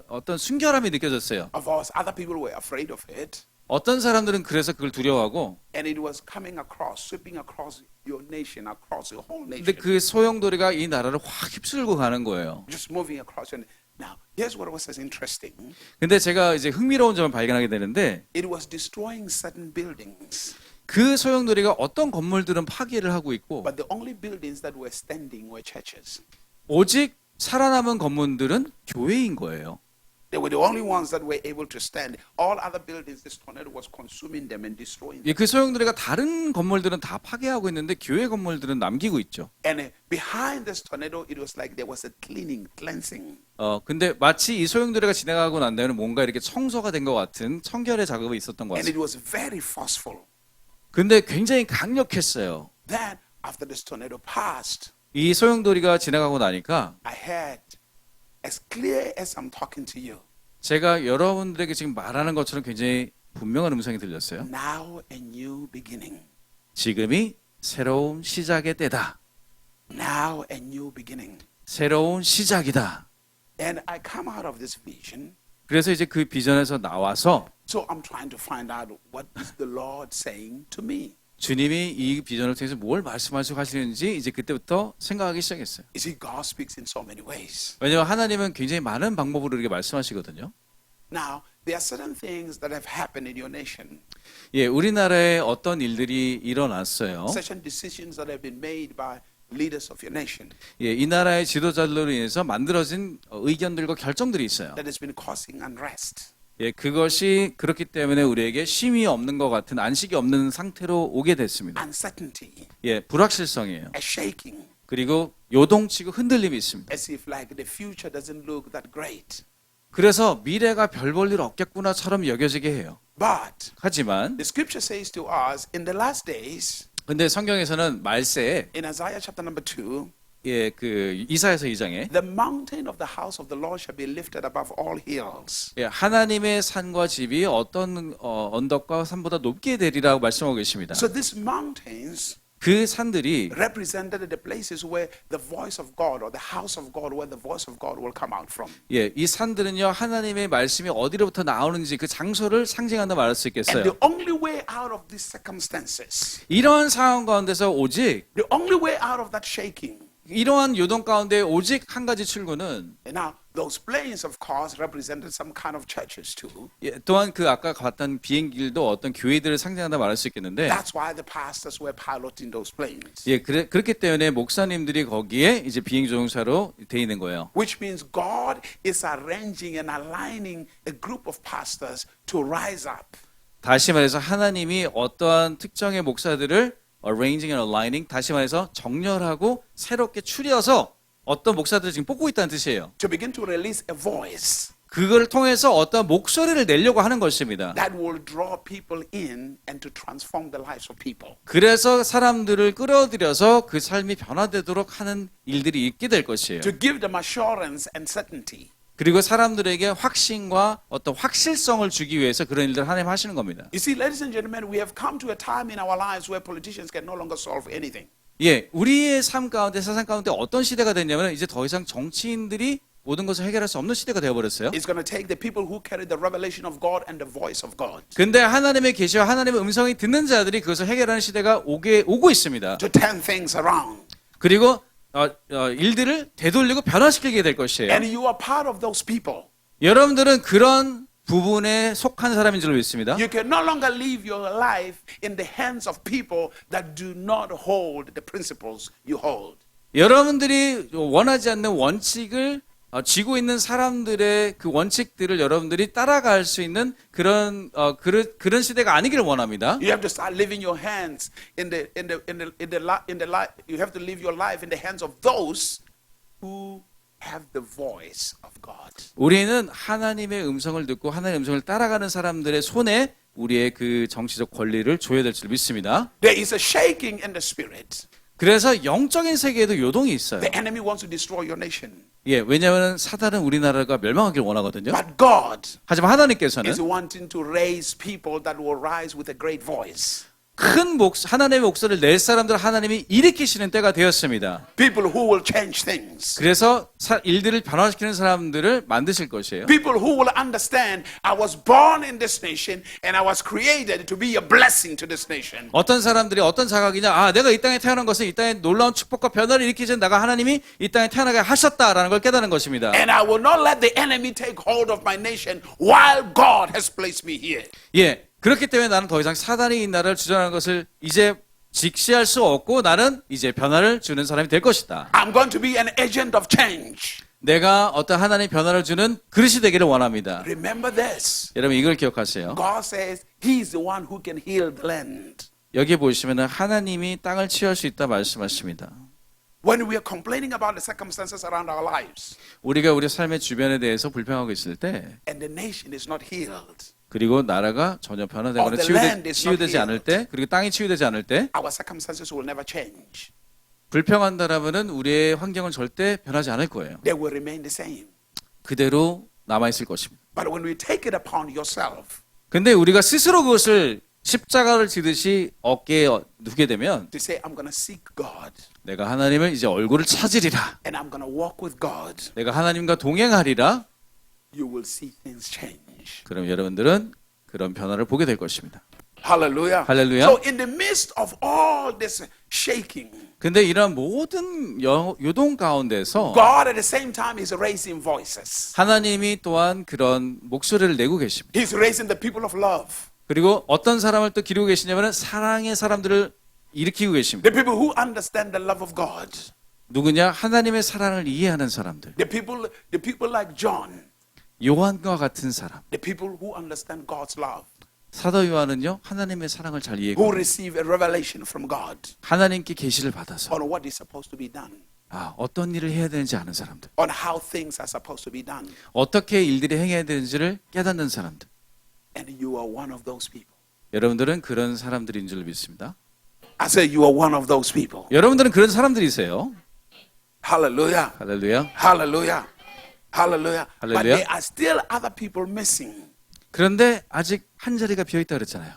어떤 순결함이 느껴졌어요. Of course, other people were afraid of it. 어떤 사람들은 그래서 그걸 두려워하고, And it was coming across, sweeping across your nation, across your whole 근데 nation. 그 소용돌이가 이 나라를 확 휩쓸고 가는 거예요. Just moving across. And now, here's what was interesting. 근데 제가 이제 흥미로운 점을 발견하게 되는데, It was destroying certain buildings. 그 소용돌이가 어떤 건물들은 파괴를 하고 있고, But the only buildings that were standing were churches. 오직 살아남은 건물들은 교회인 거예요. They were the only ones that were able to stand. All other buildings, this tornado was consuming them and destroying them. 예, 그 소용돌이가 다른 건물들은 다 파괴하고 있는데 교회 건물들은 남기고 있죠. And behind this tornado, it was like there was a cleansing. 근데 마치 이 소용돌이가 지나가고 난 다음에 뭔가 이렇게 청소가 된 것 같은 청결의 작업이 있었던 것 And it 같습니다. was very forceful. 근데 굉장히 강력했어요. Then, after this tornado passed, 이 소용돌이가 지나가고 나니까 I heard, as clear as I'm talking to you, 제가 여러분들에게 지금 말하는 것처럼 굉장히 분명한 음성이 들렸어요. now a new beginning. 지금이 새로운 시작의 때다. Now a new beginning. 새로운 시작이다. And I come out of this vision. 그래서 이제 그 비전에서 나와서 So I'm trying to find out what is the Lord saying to me. 주님이 이 비전을 통해서 뭘 말씀하시고 하시는지 이제 그때부터 생각하기 시작했어요. You see, God speaks in so many ways. 왜냐하면 하나님은 굉장히 많은 방법으로 이렇게 말씀하시거든요. Now, there are certain things that have happened in your nation, 예, 우리나라에 어떤 일들이 일어났어요. certain decisions that have been made by leaders of your nation 예, 이 나라의 지도자들로 인해서 만들어진 의견들과 결정들이 있어요. that has been causing unrest. 예, 그것이 그렇기 때문에 우리에게 쉼이 없는 것 같은 안식이 없는 상태로 오게 됐습니다. Uncertainty, 예, 불확실성이에요. a shaking, 그리고 요동치고 흔들림이 있습니다. as if like the future doesn't look that great. 그래서 미래가 별 볼 일 없겠구나처럼 여겨지게 해요. But 하지만 the scripture says to us in the last days, 근데 성경에서는 말세에 in Isaiah chapter number 2, 예, 그 이사야서 2장에 the mountain of the house of the Lord shall be lifted above all hills. 예, 하나님의 산과 집이 어떤 언덕과 산보다 높게 되리라고 말씀하고 계십니다. So these mountains 그 산들이 represented the places where the voice of God or the house of God, where the voice of God will come out from. 예, 이 산들은요 하나님의 말씀이 어디로부터 나오는지 그 장소를 상징한다 말할 수 And 있겠어요. the only way out of these circumstances, 이러한 상황 가운데서 오직 the only way out of that shaking. 이러한 요동 가운데 오직 한 가지 출구는 And now, those planes, of course, represented some kind of churches too. 예, 또한 그 아까 봤던 비행길도 어떤 교회들을 상징한다 말할 수 있겠는데 That's why the pastors were piloting those planes. 예, 그렇기 때문에 목사님들이 거기에 이제 비행 조종사로 돼 있는 거예요. Which means God is arranging and aligning a group of pastors to rise up. 다시 말해서 하나님이 어떠한 특정의 목사들을 arranging and aligning, 다시 말해서 정렬하고 새롭게 추려서 어떤 목사들을 지금 뽑고 있다는 뜻이에요. To begin to release a voice 그걸 통해서 어떤 목소리를 내려고 하는 것입니다. that will draw people in and to transform the lives of people. 그래서 사람들을 끌어들여서 그 삶이 변화되도록 하는 일들이 있게 될 것이에요. To give them assurance and certainty. 그리고 사람들에게 확신과 어떤 확실성을 주기 위해서 그런 일들을 하나님 하시는 겁니다. You see, ladies and gentlemen, we have come to a time in our lives where politicians can no longer solve anything. 예, 우리의 삶 가운데 세상 가운데 어떤 시대가 됐냐면 이제 더 이상 정치인들이 모든 것을 해결할 수 없는 시대가 되어버렸어요. It's going to take the people who carry the revelation of God and the voice of God 근데 하나님의 계시와 하나님의 음성이 듣는 자들이 그것을 해결하는 시대가 오고 있습니다. to turn things around. 그리고 일들을 되돌리고 변화시키게 될 것이에요. And you are part of those people. 여러분들은 그런 부분에 속한 사람인 줄로 믿습니다. You can no longer live your life in the hands of people that do not hold the principles you hold. 여러분들이 원하지 않는 원칙을 쥐고 있는 사람들의 그 원칙들을 여러분들이 따라갈 수 있는 그런 시대가 아니기를 원합니다. You have to start living your hands you have to live your life in the hands of those who have the voice of God. 우리는 하나님의 음성을 듣고 하나님의 음성을 따라가는 사람들의 손에 우리의 그 정치적 권리를 줘야 될 줄 믿습니다. There is a shaking in the spirit. 그래서 영적인 세계에도 요동이 있어요. The enemy wants to destroy your nation. 예, 왜냐하면 사단은 우리나라가 멸망하길 원하거든요. But God 하지만 하나님께서는 is wanting to raise people that will rise with a great voice. 하나님의 목소리를 낼 사람들을 하나님이 일으키시는 때가 되었습니다. People who will change things. 그래서 일들을 변화시키는 사람들을 만드실 것이에요. People who will understand I was born in this nation and I was created to be a blessing to this nation. 어떤 사람들이 어떤 자각이냐, 내가 이 땅에 태어난 것은 이 땅에 놀라운 축복과 변화를 일으키신 나가 하나님이 이 땅에 태어나게 하셨다라는 걸 깨닫는 것입니다. And I will not let the enemy take hold of my nation while God has placed me here. 예, 그렇기 때문에 나는 더 이상 사단이 이 나라를 주장하는 것을 이제 직시할 수 없고 나는 이제 변화를 주는 사람이 될 것이다. I'm going to be an agent of change. 내가 어떤 하나님 변화를 주는 그릇이 되기를 원합니다. Remember this. 여러분 이걸 기억하세요. God says He's the one who can heal the land. 여기 보시면 하나님이 땅을 치유할 수 있다 말씀하십니다. When we are complaining about the circumstances around our lives 우리가 우리 삶의 주변에 대해서 불평하고 있을 때 and the nation is not healed, 그리고 나라가 전혀 변화되거나 치유되지 않을 때 그리고 땅이 치유되지 않을 때 our circumstances will never change. 불평한다라면은 우리의 환경은 절대 변하지 않을 거예요. They will remain the same. 그대로 남아있을 것입니다. But when we take it upon yourself 근데 우리가 스스로 그것을 십자가를 지듯이 어깨에 두게 되면 to say, I'm going to seek God 내가 하나님을 이제 얼굴을 찾으리라. and I'm going to walk with God, 내가 하나님과 동행하리라. you will see things change. 그럼 여러분들은 그런 변화를 보게 될 것입니다. Hallelujah. 할렐루야. So in the midst of all this shaking, 근데 이런 모든 요동 가운데서 God at the same time is raising voices. 하나님이 또한 그런 목소리를 내고 계십니다. He's raising the people of love. 그리고 어떤 사람을 또 기르고 계시냐면 사랑의 사람들을 일으키고 계십니다. The people who understand the love of God. 누구냐? 하나님의 사랑을 이해하는 사람들. The people like John. 요한과 같은 사람. The people who understand God's love. 사도 요한은요, 하나님의 사랑을 잘 Who 이해하고 receive a revelation from God 하나님께 계시를 받아서 on what is supposed to be done. 어떤 일을 해야 되는지 아는 사람들. On how things are supposed to be done. 어떻게 일들이 행해야 되는지를 깨닫는 사람들. And you are one of those people. 여러분들은 그런 사람들인 줄 믿습니다. I said you are one of those people. 여러분들은 그런 사람들이세요. Hallelujah. 할렐루야. Hallelujah. Hallelujah. But Hallelujah. there are still other people missing. 그런데 아직 한 자리가 비어 있다 그랬잖아요.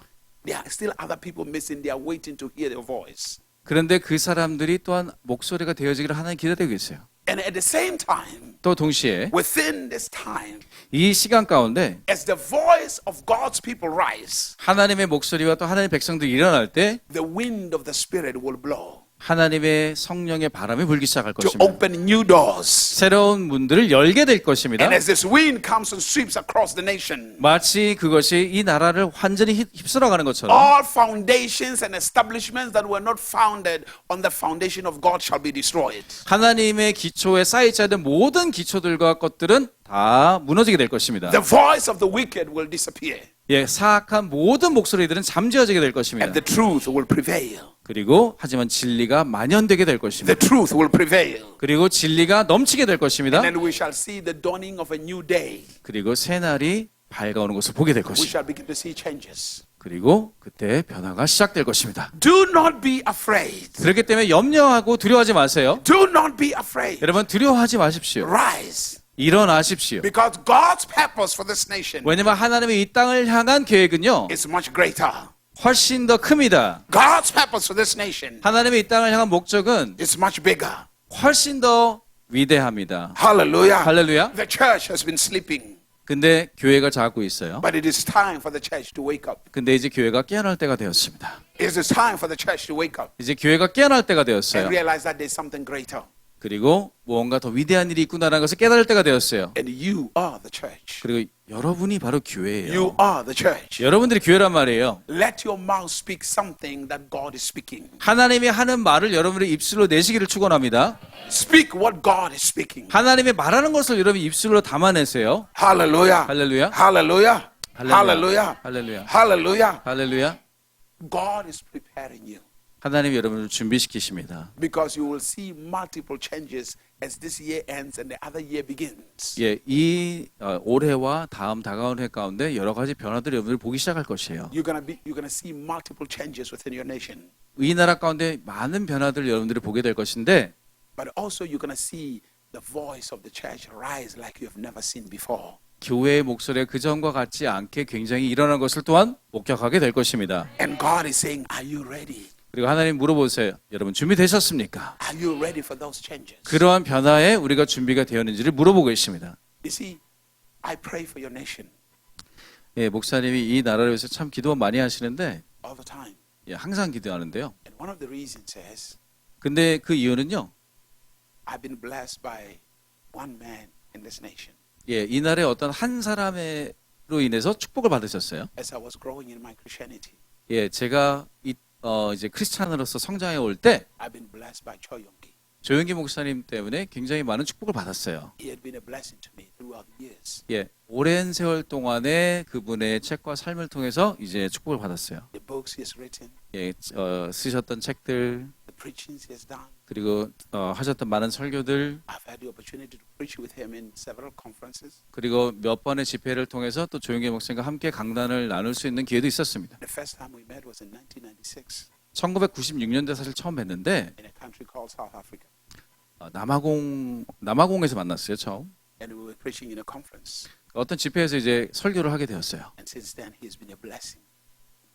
There are still other people missing. They are waiting to hear their voice. 그런데 그 사람들이 또한 목소리가 되어지기를 하나님 기다리고 있어요. And at the same time, 또 동시에 within this time, 이 시간 가운데 as the voice of God's people rise, 하나님의 목소리와 또 하나님의 백성들이 일어날 때 the wind of the Spirit will blow 하나님의 성령의 바람이 불기 시작할 to 것입니다. open new doors. 새로운 문들을 열게 될 것입니다. And as this wind comes and sweeps across the nation, 마치 그것이 이 나라를 완전히 휩쓸어가는 것처럼 all foundations and establishments that were not founded on the foundation of God shall be destroyed. 하나님의 기초에 쌓이지 않은 모든 기초들과 것들은 다 무너지게 될 것입니다. The voice of the wicked will disappear, 예, 사악한 모든 목소리들은 잠재워지게 될 것입니다. and the truth will prevail. 그리고 하지만 진리가 만연되게 될 것입니다. The truth will prevail. 그리고 진리가 넘치게 될 것입니다. And then we shall see the dawning of a new day. 그리고 새 날이 밝아오는 것을 보게 될 We 것입니다. shall begin to see changes. 그리고 그때 변화가 시작될 것입니다. Do not be afraid. 그렇기 때문에 염려하고 두려워하지 마세요. Do not be afraid. 여러분 두려워하지 마십시오. Rise. 일어나십시오. Because God's purpose for this nation 왜냐하면 하나님의 이 땅을 향한 계획은요, is much greater. 훨씬 더 큽니다. God's purpose for this nation 하나님의 이 땅을 향한 목적은 is much bigger. 훨씬 더 위대합니다. Hallelujah. 할렐루야. The church has been sleeping, 근데 교회가 자고 있어요. but it is time for the church to wake up. 근데 이제 교회가 깨어날 때가 되었습니다. It is time for the church to wake up 이제 교회가 깨어날 때가 and 되었어요. realize that there's something greater. 그리고 무언가 더 위대한 일이 있구나라는 것을 깨달을 때가 되었어요. And you are the church. 그리고 여러분이 바로 You 교회예요. are the church. 여러분들이 교회란 말이에요. Let your mouth speak something that God is speaking. 하나님이 하는 말을 여러분의 입술로 내시기를 축원합니다. Speak what God is speaking. 하나님이 말하는 것을 여러분 입술로 담아내세요. Hallelujah. 할렐루야. Hallelujah. Hallelujah. 할렐루야. Hallelujah. 할렐루야. God is preparing you 하나님이 여러분을 준비시키십니다. because you will see multiple changes as this year ends and the other year begins. 예, 이 올해와 다음 다가오는 해 가운데 여러 가지 변화들을 여러분들이 보기 시작할 것이에요. You're gonna see multiple changes within your nation, 이 나라 가운데 많은 변화들을 여러분들이 보게 될 것인데 but also you're gonna see the voice of the church rise like you have never seen before. 교회의 목소리가 그전과 같지 않게 굉장히 일어난 것을 또한 목격하게 될 것입니다. And God is saying, "Are you ready? 그리고 하나님 물어보세요. 여러분 준비되셨습니까? Are you ready for those changes?" 그러한 변화에 우리가 준비가 되었는지를 물어보고 계십니다. You see, I pray for your nation 예, 목사님이 이 나라를 위해서 참 기도 많이 하시는데 all the time, 예, 항상 기도하는데요. and one of the reasons is 근데 그 이유는요. I've been blessed by one man in this nation. 예, 이 나라의 어떤 한 사람으로 인해서 축복을 받으셨어요. As I was growing in my Christianity, 예, 제가 이제 크리스찬으로서 성장해 올 때 I've been blessed by Choi Yong-ki. 조영기 목사님 때문에 굉장히 많은 축복을 받았어요. He had been a blessing to me throughout the years. 예, 오랜 세월 동안에 그분의 책과 삶을 통해서 이제 축복을 받았어요. The books he has written, 예, 쓰셨던 책들 the preachings he has done. 그리고 하셨던 많은 설교들 I've had the opportunity to preach with him in several conferences. 그리고 몇 번의 집회를 통해서 또 조영기 목사님과 함께 강단을 나눌 수 있는 기회도 있었습니다. The first time we met was in 1996 1996년대 사실 처음 뵀는데 in a country called South Africa. 남아공에서 만났어요 처음. And we were preaching in a conference. 어떤 집회에서 이제 설교를 하게 되었어요. And since then, he has been a blessing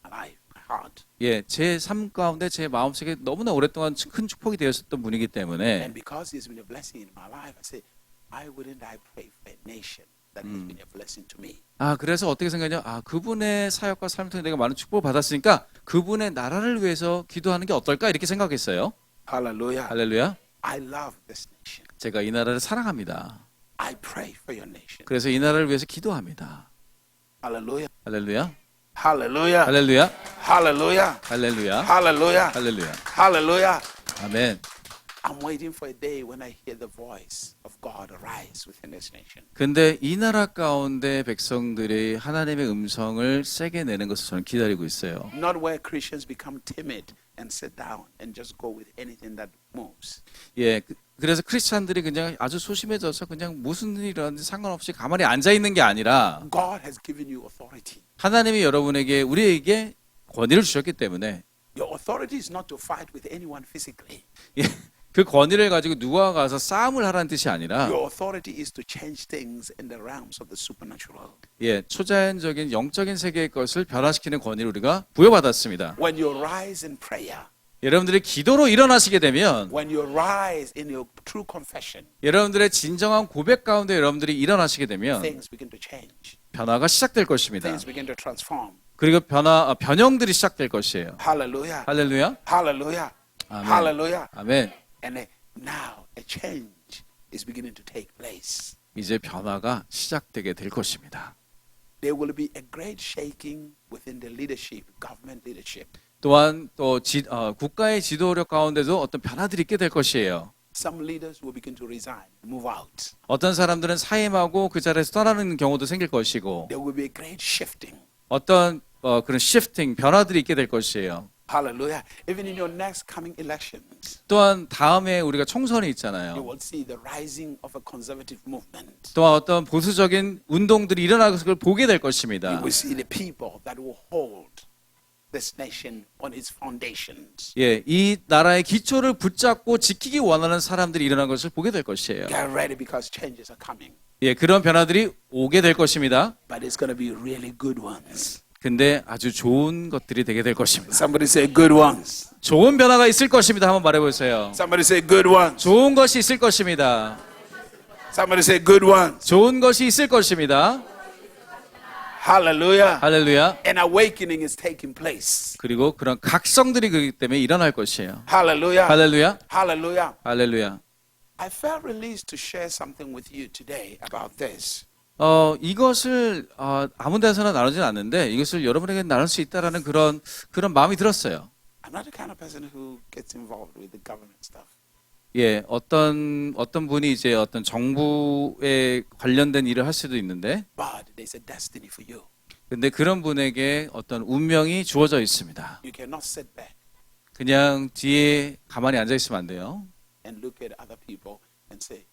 in my life, my heart. 예, 제 삶 가운데 제 마음속에 너무나 오랫동안 큰 축복이 되었었던 분이기 때문에 And because he has been a blessing in my life, I say, why wouldn't I pray for a nation that has been a blessing to me? 그래서 어떻게 생각하냐? 그분의 사역과 삶을 통해 내가 많은 축복을 받았으니까 그분의 나라를 위해서 기도하는 게 어떨까 이렇게 생각했어요. Hallelujah. 할렐루야. I love this nation. 제가 이 나라를 사랑합니다. I pray for your nation. 그래서 이 나라를 위해서 기도합니다. Hallelujah. 할렐루야. Hallelujah. 할렐루야. Hallelujah. 할렐루야. Hallelujah. 할렐루야. Hallelujah. 아멘. I'm waiting for a day when I hear the voice of God arise within this nation. 근데 이 나라 가운데 백성들이 하나님의 음성을 세게 내는 것을 저는 기다리고 있어요. Not where Christians become timid and sit down and just go with anything that moves. 예, 그래서 크리스찬들이 그냥 아주 소심해져서 그냥 무슨 일이 일어나는지 상관없이 가만히 앉아 있는 게 아니라 God has given you authority. 하나님이 여러분에게 우리에게 권위를 주셨기 때문에 Your authority is not to fight with anyone physically. 예, 그 권위를 가지고 누가 가서 싸움을 하라는 뜻이 아니라 Your authority is to change things in the realms of the supernatural. 예, 초자연적인 영적인 세계의 것을 변화시키는 권위를 우리가 부여받았습니다. When you rise in prayer, 여러분들이 기도로 일어나시게 되면 when you rise in your true confession, 여러분들의 진정한 고백 가운데 여러분들이 일어나시게 되면 things begin to change. 변화가 시작될 것입니다. Things begin to transform. 그리고 변형들이 시작될 것이에요. Hallelujah. 할렐루야. Hallelujah. 아멘. Hallelujah. 아멘. And now a change is beginning to take place. 이제 변화가 시작되게 될 것입니다. There will be a great shaking within the leadership, government leadership. 또한 또 국가의 지도력 가운데도 어떤 변화들이 있게 될 것이에요. Some leaders will begin to resign, move out. 어떤 사람들은 사임하고 그 자리에서 떠나는 경우도 생길 것이고 There will be a great shifting. 어떤 그런 시프팅, 변화들이 있게 될 것이에요. Hallelujah. Even in your next coming elections, 또한 다음에 우리가 총선이 you 있잖아요. will see the rising of a conservative movement. 또한 어떤 보수적인 운동들이 일어나는 것을 보게 될 You 것입니다. will see the people that will hold this nation on its foundations. 예, 이 나라의 기초를 붙잡고 지키기 원하는 사람들이 일어난 것을 보게 될 것이에요. Get ready because changes are coming. 예, 그런 변화들이 오게 될 것입니다. But it's going to be really good ones. 근데 아주 좋은 것들이 되게 될 것입니다. Somebody say good ones. 좋은 변화가 있을 것입니다. 한번 말해보세요. Somebody say good ones. 좋은 것이 있을 것입니다. Somebody say good ones. 좋은 것이 있을 것입니다. Hallelujah. 할렐루야. An awakening is taking place. 그리고 그런 각성들이 그렇기 때문에 일어날 것이에요. Hallelujah. 할렐루야. Hallelujah. 할렐루야. I felt released to share something with you today about this. 이것을 아무 데서나 나누지는 않는데 이것을 여러분에게 나눌 수 있다라는 그런 마음이 들었어요. I'm not the kind of person who gets involved with the government stuff. 예, 어떤 분이 이제 어떤 정부에 관련된 일을 할 수도 있는데, But there's a destiny for you. 근데 그런 분에게 어떤 운명이 주어져 있습니다. You cannot sit back 그냥 뒤에 가만히 앉아 있으면 안 돼요. and look at other people and say,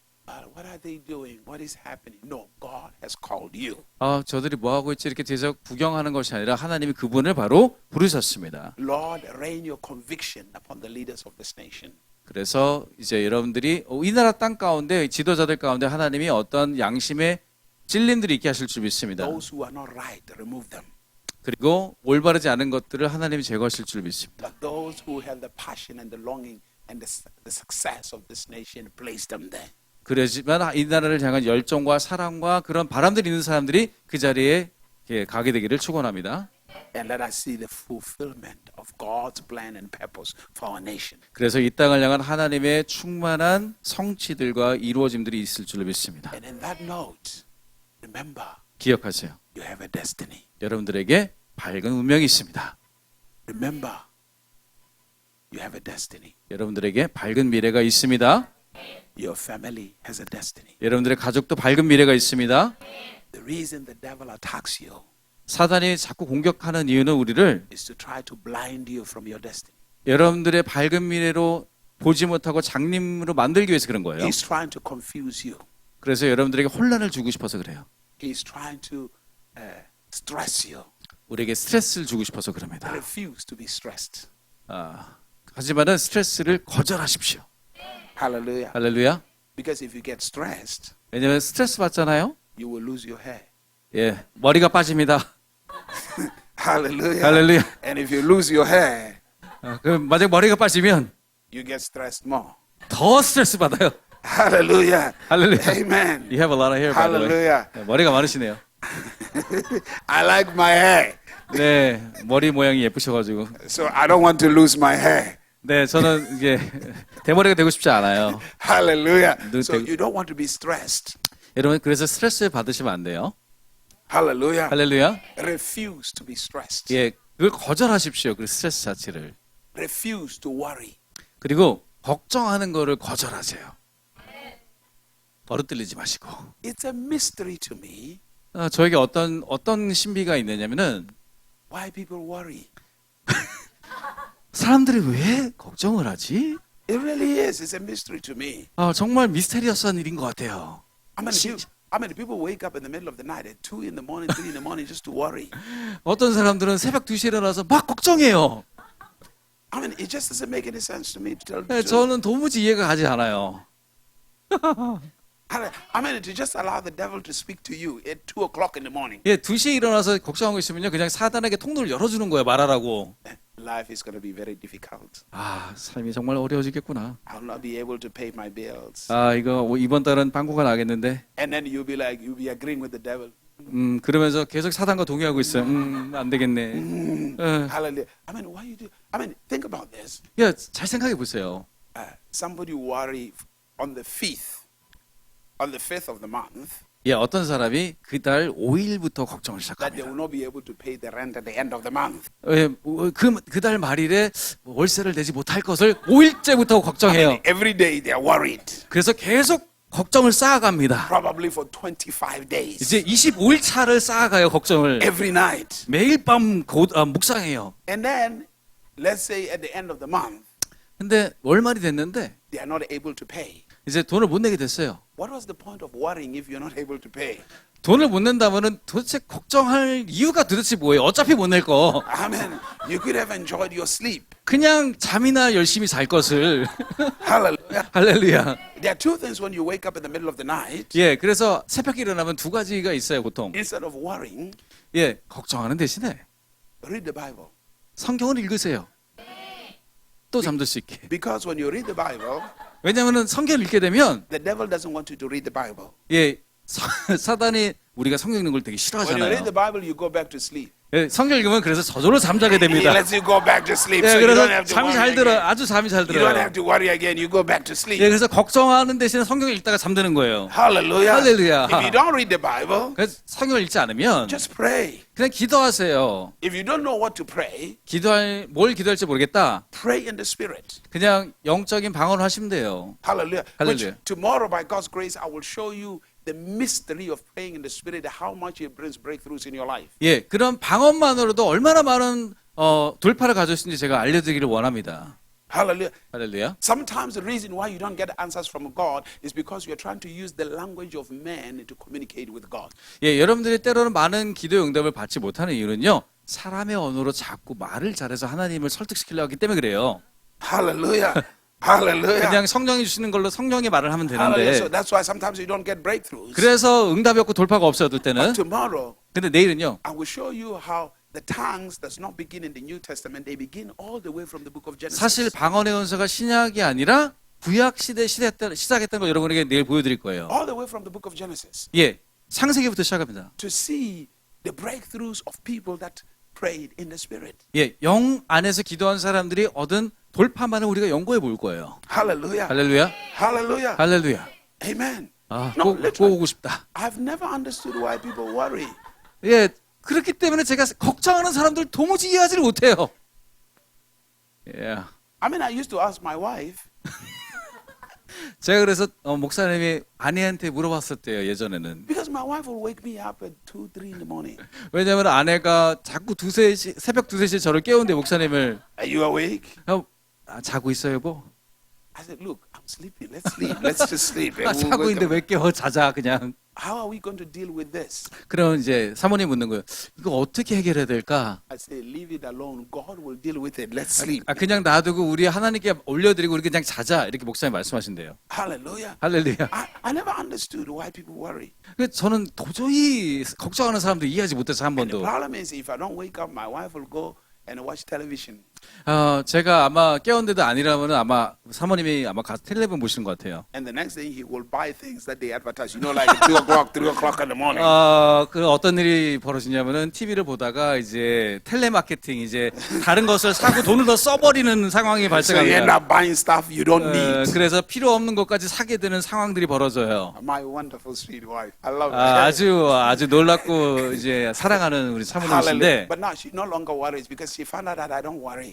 what are they doing? What is happening? No, God has called you. 저들이 뭐 하고 있지 이렇게 뒤에서 구경하는 것이 아니라 하나님이 그분을 바로 부르셨습니다. Lord, rain your conviction upon the leaders of this nation. 그래서 이제 여러분들이 이 나라 땅 가운데 지도자들 가운데 하나님이 어떤 양심의 찔림들이 있게 하실 줄 믿습니다. Those who are not right, remove them. 그리고 올바르지 않은 것들을 하나님이 제거하실 줄 믿습니다. But those who have the passion and the longing and the success of this nation, place them there. 그러지만 이 나라를 향한 열정과 사랑과 그런 바람들이 있는 사람들이 그 자리에 가게 되기를 축원합니다. And let us see the fulfillment of God's plan and purpose for our nation. 그래서 이 땅을 향한 하나님의 충만한 성취들과 이루어짐들이 있을 줄로 믿습니다. And in that note, remember, 기억하세요. you have a destiny. 여러분들에게 밝은 운명이 있습니다. Remember, you have a destiny. 여러분들에게 밝은 미래가 있습니다. Your family has a destiny. 여러분들의 가족도 밝은 미래가 있습니다. The reason the devil attacks you 사단이 자꾸 공격하는 이유는 우리를 is to try to blind you from your destiny. 여러분들의 밝은 미래로 보지 못하고 장님으로 만들기 위해서 그런 거예요. He's trying to confuse you. 그래서 여러분들에게 혼란을 주고 싶어서 그래요. He's trying to stress you. 우리에게 스트레스를 주고 싶어서 그럽니다. Refuse to be stressed. 하지만은 스트레스를 거절하십시오. Hallelujah. 할렐루야. Because if you get stressed, 왜냐하면 스트레스 받잖아요. you will lose your hair. 예, 머리가 빠집니다. Hallelujah. 할렐루야. And if you lose your hair, 그럼 만약 머리가 빠지면 you get stressed more. 더 스트레스 받아요. Hallelujah. 할렐루야. Amen. You have a lot of hair, by the way. Hallelujah. 네, 머리가 많으시네요. I like my hair, 네, 머리 모양이 예쁘셔가지고. so I don't want to lose my hair. 네, 저는 이게 대머리가 되고 싶지 않아요. Hallelujah. No, So you don't want to be stressed. 여러분, 그래서 스트레스 받으시면 안 돼요. Hallelujah. 할렐루야. Refuse to be stressed. 예, 그걸 거절하십시오. 그 스트레스 자체를. Refuse to worry. 그리고 걱정하는 거를 거절하세요. 버릇들리지 마시고. It's a mystery to me 저에게 어떤 신비가 있느냐면은 why people worry. 사람들이 왜 걱정을 하지? It really is. It's a mystery to me. 정말 미스테리어스한 일인 것 같아요. I mean, people wake up in the middle of the night at 2 in the morning, 3 in the morning just to worry. 어떤 사람들은 새벽 2시에 일어나서 막 걱정해요. I mean, it just doesn't make any sense to me to tell 네, the truth. 저는 도무지 이해가 가지 않아요. I mean, to just allow the devil to speak to you at 2 o'clock in the morning. 예, 2시에 일어나서 걱정하고 있으면요, 그냥 사단에게 통로를 열어주는 거예요, 말하라고. Life is going to be very difficult. 삶이 정말 어려워지겠구나. I'll not be able to pay my bills. 이거 이번 달은 빵꾸가 나겠는데. And then you'll be agreeing with the devil. 그러면서 계속 사단과 동의하고 있어요. 안 되겠네. Hallelujah. I mean, why you do? I mean, think about this. 야, 잘 생각해 보세요. Somebody worry on the 5th of the month 예, 어떤 사람이 그달 5일부터 걱정을 that they 시작합니다. will not be able to pay the rent at the end of the month. 예, 그달 말일에 월세를 내지 못할 것을 5일째부터 걱정해요. Every day they are worried. 그래서 계속 걱정을 쌓아갑니다. Probably for 25 days. 이제 25일 차를 쌓아가요, 걱정을. Every night. 매일 밤 묵상해요. And then, let's say at the end of the month, 근데 월말이 됐는데 they are not able to pay. 이제 돈을 못 내게 됐어요. What was the point of worrying if you're not able to pay? 돈을 못 낸다면은 도대체 걱정할 이유가 도대체 뭐예요? 어차피 못 낼 거. I mean, you could have enjoyed your sleep. 그냥 잠이나 열심히 잘 것을. Hallelujah. 할렐루야. There are two things when you wake up in the middle of the night. 예, 그래서 새벽에 일어나면 두 가지가 있어요, 보통. Instead of worrying, 예, 걱정하는 대신에 Read the Bible. 성경을 읽으세요. 또 잠들 수 있게. Because when you read the Bible, 왜냐하면 성경을 읽게 되면 the devil doesn't want you to read the Bible. 예, 사단이 우리가 성경 읽는 걸 되게 When you read 싫어하잖아요. the Bible, you go back to sleep. 예, 성경 읽으면 그래서 저절로 잠자게 He 됩니다. lets you go back to sleep, 예, so you don't 그래서 have to 잠이 worry 잘 들어요. again. 아주 잠이 잘 You don't 들어요. have to worry again. You go back to 예, sleep. 그래서 걱정하는 대신에 성경을 읽다가 잠드는 거예요. Hallelujah. Hallelujah. If you don't read the Bible, 그래서 성경을 읽지 않으면 just pray. 그냥 기도하세요. If you don't know what to pray, 뭘 기도할지 모르겠다. pray in the Spirit. 그냥 영적인 방언을 하시면 돼요. Hallelujah. Hallelujah. Which tomorrow, by God's grace, I will show you the mystery of praying in the Spirit, how much it brings breakthroughs in your life. 예, 그런 방언만으로도 얼마나 많은 돌파를 가졌는지 제가 알려드리기를 원합니다. Hallelujah. 할렐루야. Sometimes the reason why you don't get answers from God is because you're trying to use the language of man to communicate with God. 예, 여러분들이 때로는 많은 기도 응답을 받지 못하는 이유는요, 사람의 언어로 자꾸 말을 잘해서 하나님을 설득시키려고 하기 때문에 그래요. Hallelujah. Hallelujah. 그냥 성령이 주시는 걸로 성령의 말을 하면 Hallelujah. So 되는데, that's why sometimes you don't get breakthroughs. 그래서 응답이 없고 돌파가 없어요, 어떨 But 때는. tomorrow, 근데 내일은요, I will show you how the tongues does not begin in the New Testament. They begin all the way from the book of Genesis. 사실 방언의 원서가 신약이 아니라 구약 시작했다는 걸 여러분에게 내일 보여드릴 거예요. All the way from the book of Genesis. 예, 창세기부터 시작합니다. To see the breakthroughs of people that prayed in the Spirit. 예, 영 안에서 기도한 사람들이 얻은 돌파만을 우리가 연구해 볼 거예요. Hallelujah. 할렐루야, Hallelujah. 할렐루야. Amen. 아, No, 꼭 literally, 오고 싶다. I've never understood why people worry. 예, 그렇기 때문에 제가 걱정하는 사람들 도무지 이해하지를 못해요. 예, I mean, I used to ask my wife, 제가 그래서 목사님이 아내한테 물어봤었대요, 예전에는. because my wife will wake me up at 2, 3 in the morning. 왜냐하면 아내가 자꾸 새벽 2, 3시에 저를 깨우는데 목사님을 Are you awake? 자고 있어요, 여보? I said, look, I'm sleeping. Let's sleep. Let's just sleep. And we'll 자고 wake 있는데 up. 왜 깨워? 자자 그냥. How are we going to deal with this? 그럼 이제 사모님 묻는 거예요. 이거 어떻게 해결해야 될까? I say, leave it alone. God will deal with it. Let's sleep. 그냥 놔두고 우리 하나님께 올려드리고 우리 그냥 자자 이렇게 목사님 말씀하신대요. Hallelujah. 할렐루야. I never understood why people worry. 저는 도저히 걱정하는 사람들 이해하지 못해서 한 And the 번도. problem is, if I don't wake up, my wife will go and watch television. 제가 아마 깨웠는데도 아니라면 아마 사모님이 아마 가서 텔레비전 보시는 것 같아요. And the next thing, he will buy things that they advertise. You know, like at 2 o'clock, 3 o'clock in the morning. 그 어떤 일이 벌어지냐면은 TV를 보다가 이제 텔레마케팅 이제 다른 것을 사고 돈을 더 써버리는 상황이 So you end 발생합니다. up buying stuff you don't need. 그래서 필요 없는 것까지 사게 되는 상황들이 벌어져요. My wonderful sweet wife. I love her. 아주 놀랍고 이제 사랑하는 우리 Hallelujah. 사모님이신데, But now she no longer worries because she found out that I don't worry.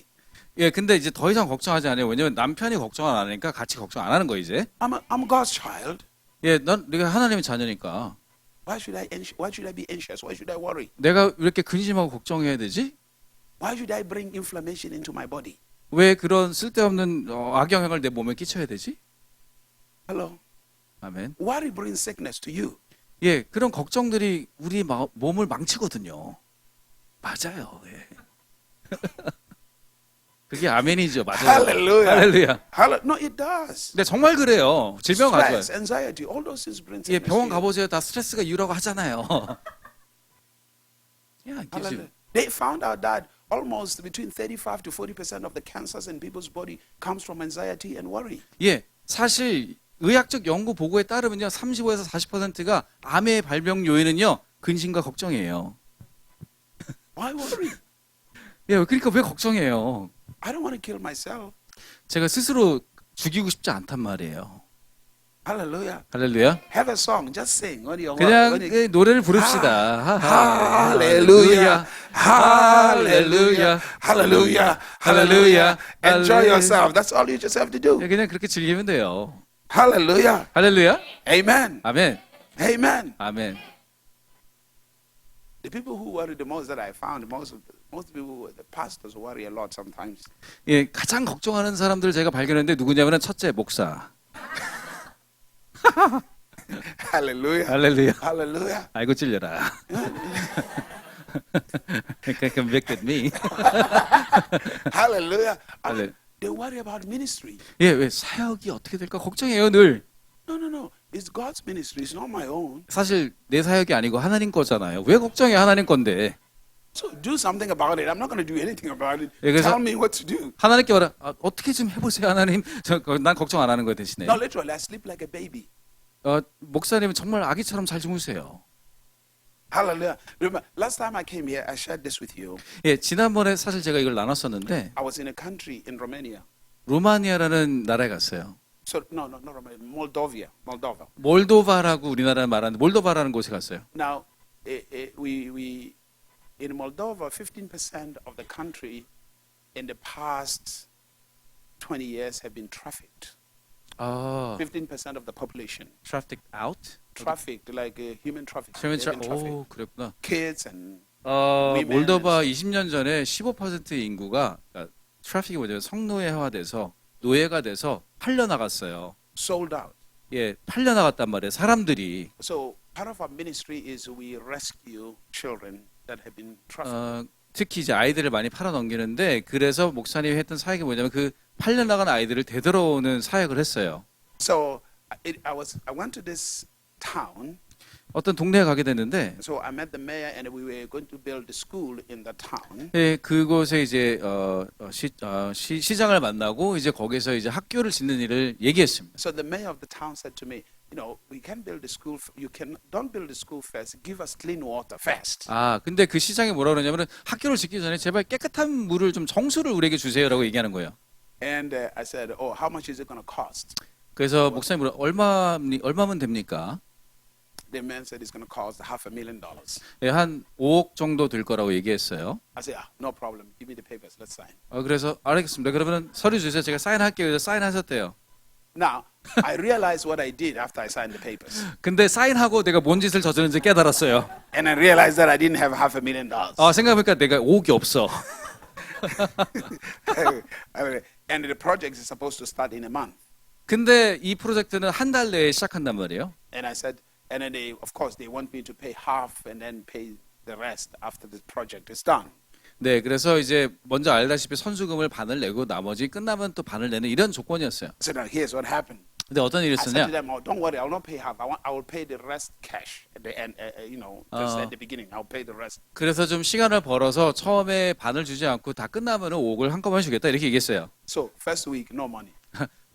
예, 근데 이제 더 이상 걱정하지 않아요. 왜냐면 남편이 걱정을 안 하니까 같이 걱정 안 하는 거 이제. I'm God's child. 예, 네가 하나님의 자녀니까 Why should I be anxious? Why should I worry? 내가 왜 이렇게 근심하고 걱정해야 되지? Why should I bring inflammation into my body? 왜 그런 쓸데없는 악영향을 내 몸에 끼쳐야 되지? Hello. 아멘. Worry brings sickness to you. 예, 그런 걱정들이 우리 몸을 망치거든요. 맞아요. 예. 그게 아멘이죠. 맞아요. Hallelujah. 할렐루야. No, it does. 근데 정말 그래요. 질병 가져와요. Stress, anxiety, all those things bring 예, sickness. 병원 to you. 가보세요. 다 스트레스가 이유라고 하잖아요. 야, Hallelujah. They found out that almost between 35 to 40% of the cancers in people's body comes from anxiety and worry. 예, 사실 의학적 연구 보고에 따르면요, 35에서 40%가 암의 발병 요인은요, 근심과 걱정이에요. Why worry? 예, 그러니까 왜 걱정해요? I don't want to kill myself. 제가 스스로 죽이고 싶지 않단 말이에요. Hallelujah. 할렐루야. Have a song. Just sing. 그냥 노래를 부릅시다. Hallelujah. Hallelujah. Hallelujah. Hallelujah. Enjoy yourself. That's all you just have to do. 예, 그냥 그렇게 즐기면 돼요. Hallelujah. 할렐루야. Amen. 아멘. Amen. 아멘. The people who worry the most that I found, most people, the pastors worry a lot sometimes. 예, 가장 걱정하는 사람들 제가 발견했는데 누구냐면은 첫째 목사. Hallelujah. 할렐루야. Hallelujah. 아이고 찔려라. Convicted me. Hallelujah. Hallelujah. They worry about ministry. 예, 왜 사역이 어떻게 될까 걱정해요 늘. No. It's God's ministry. It's not my own. 사실 내 사역이 아니고 하나님 거잖아요. 왜 걱정해? 하나님 건데. So do something about it. I'm not going to do anything about it. 예, 그래서- Tell me what to do. 하나님께 말해, 어떻게 좀 해보세요, 하나님. 난 걱정 안 하는 거 대신에. No, literally, I sleep like a baby. 목사님은 정말 아기처럼 잘 주무세요. Hallelujah. Remember, last time I came here, I shared this with you. 예, 지난번에 사실 제가 이걸 나눴었는데 I was in a country in Romania. 루마니아라는 나라에 갔어요. So no, not Romania, Moldova. 몰도바라고 우리나라는 말하는데 몰도바라는 곳에 갔어요. Now, we in Moldova, 15% of the country in the past 20 years have been trafficked. 15% of the population traffic out. trafficked, like human trafficking. 오, They've been trafficked. 그랬구나. Kids and 몰도바 20년 전에 15%의 인구가 그러니까 트래픽이 뭐냐면 성노예화돼서 노예가 돼서 팔려 나갔어요. sold out. 예, 팔려 나갔단 말이에요. 사람들이. So part of our ministry is we rescue children that have been trafficked. 특히 이제 아이들을 많이 팔아 넘기는데 그래서 목사님이 했던 사역이 뭐냐면 그 팔려 나간 아이들을 되돌아오는 사역을 했어요. So I went to this town. 어떤 동네에 가게 됐는데 So I met the mayor, and we were going to build a school in the town. 예, 그곳에 이제 시장을 만나고 이제 거기서 이제 학교를 짓는 일을 얘기했습니다. So the mayor of the town said to me, you know, we can build a school. Don't build a school first. Give us clean water first. 근데 그 시장이 뭐라 그러냐면은 학교를 짓기 전에 제발 깨끗한 물을 좀 정수를 우리에게 주세요라고 얘기하는 거예요. And I said, oh, how much is it going to cost? 그래서 목사님 물어 얼마면 됩니까? The man said it's going to cost $500,000. 예, 한 5억 정도 들 거라고 얘기했어요. I said, no problem. Give me the papers. Let's sign. 그래서 알겠습니다. 그러면 서류 주세요. 제가 사인할게요. 그래서 사인하셨대요. Now, I realized what I did after I signed the papers. 근데 사인하고 내가 뭔 짓을 저지른지 깨달았어요. And I realized that I didn't have $500,000. 생각해보니까 내가 5억이 없어. And the project is supposed to start in a month. 근데 이 프로젝트는 한 달 내에 시작한단 말이에요. And I said, and then of course, they want me to pay half and then pay the rest after the project is done. 네, 그래서 이제 먼저 알다시피 선수금을 반을 내고 나머지 끝나면 또 반을 내는 이런 조건이었어요. So now here's what happened. 근데 어떤 일이 I said to 있었냐? them, oh, don't worry, I will not pay half. I will pay the rest cash at the end. Just at the beginning, I'll pay the rest. 그래서 좀 시간을 벌어서 처음에 반을 주지 않고 다 끝나면은 5억을 한꺼번에 주겠다 이렇게 얘기했어요. So first week, no money.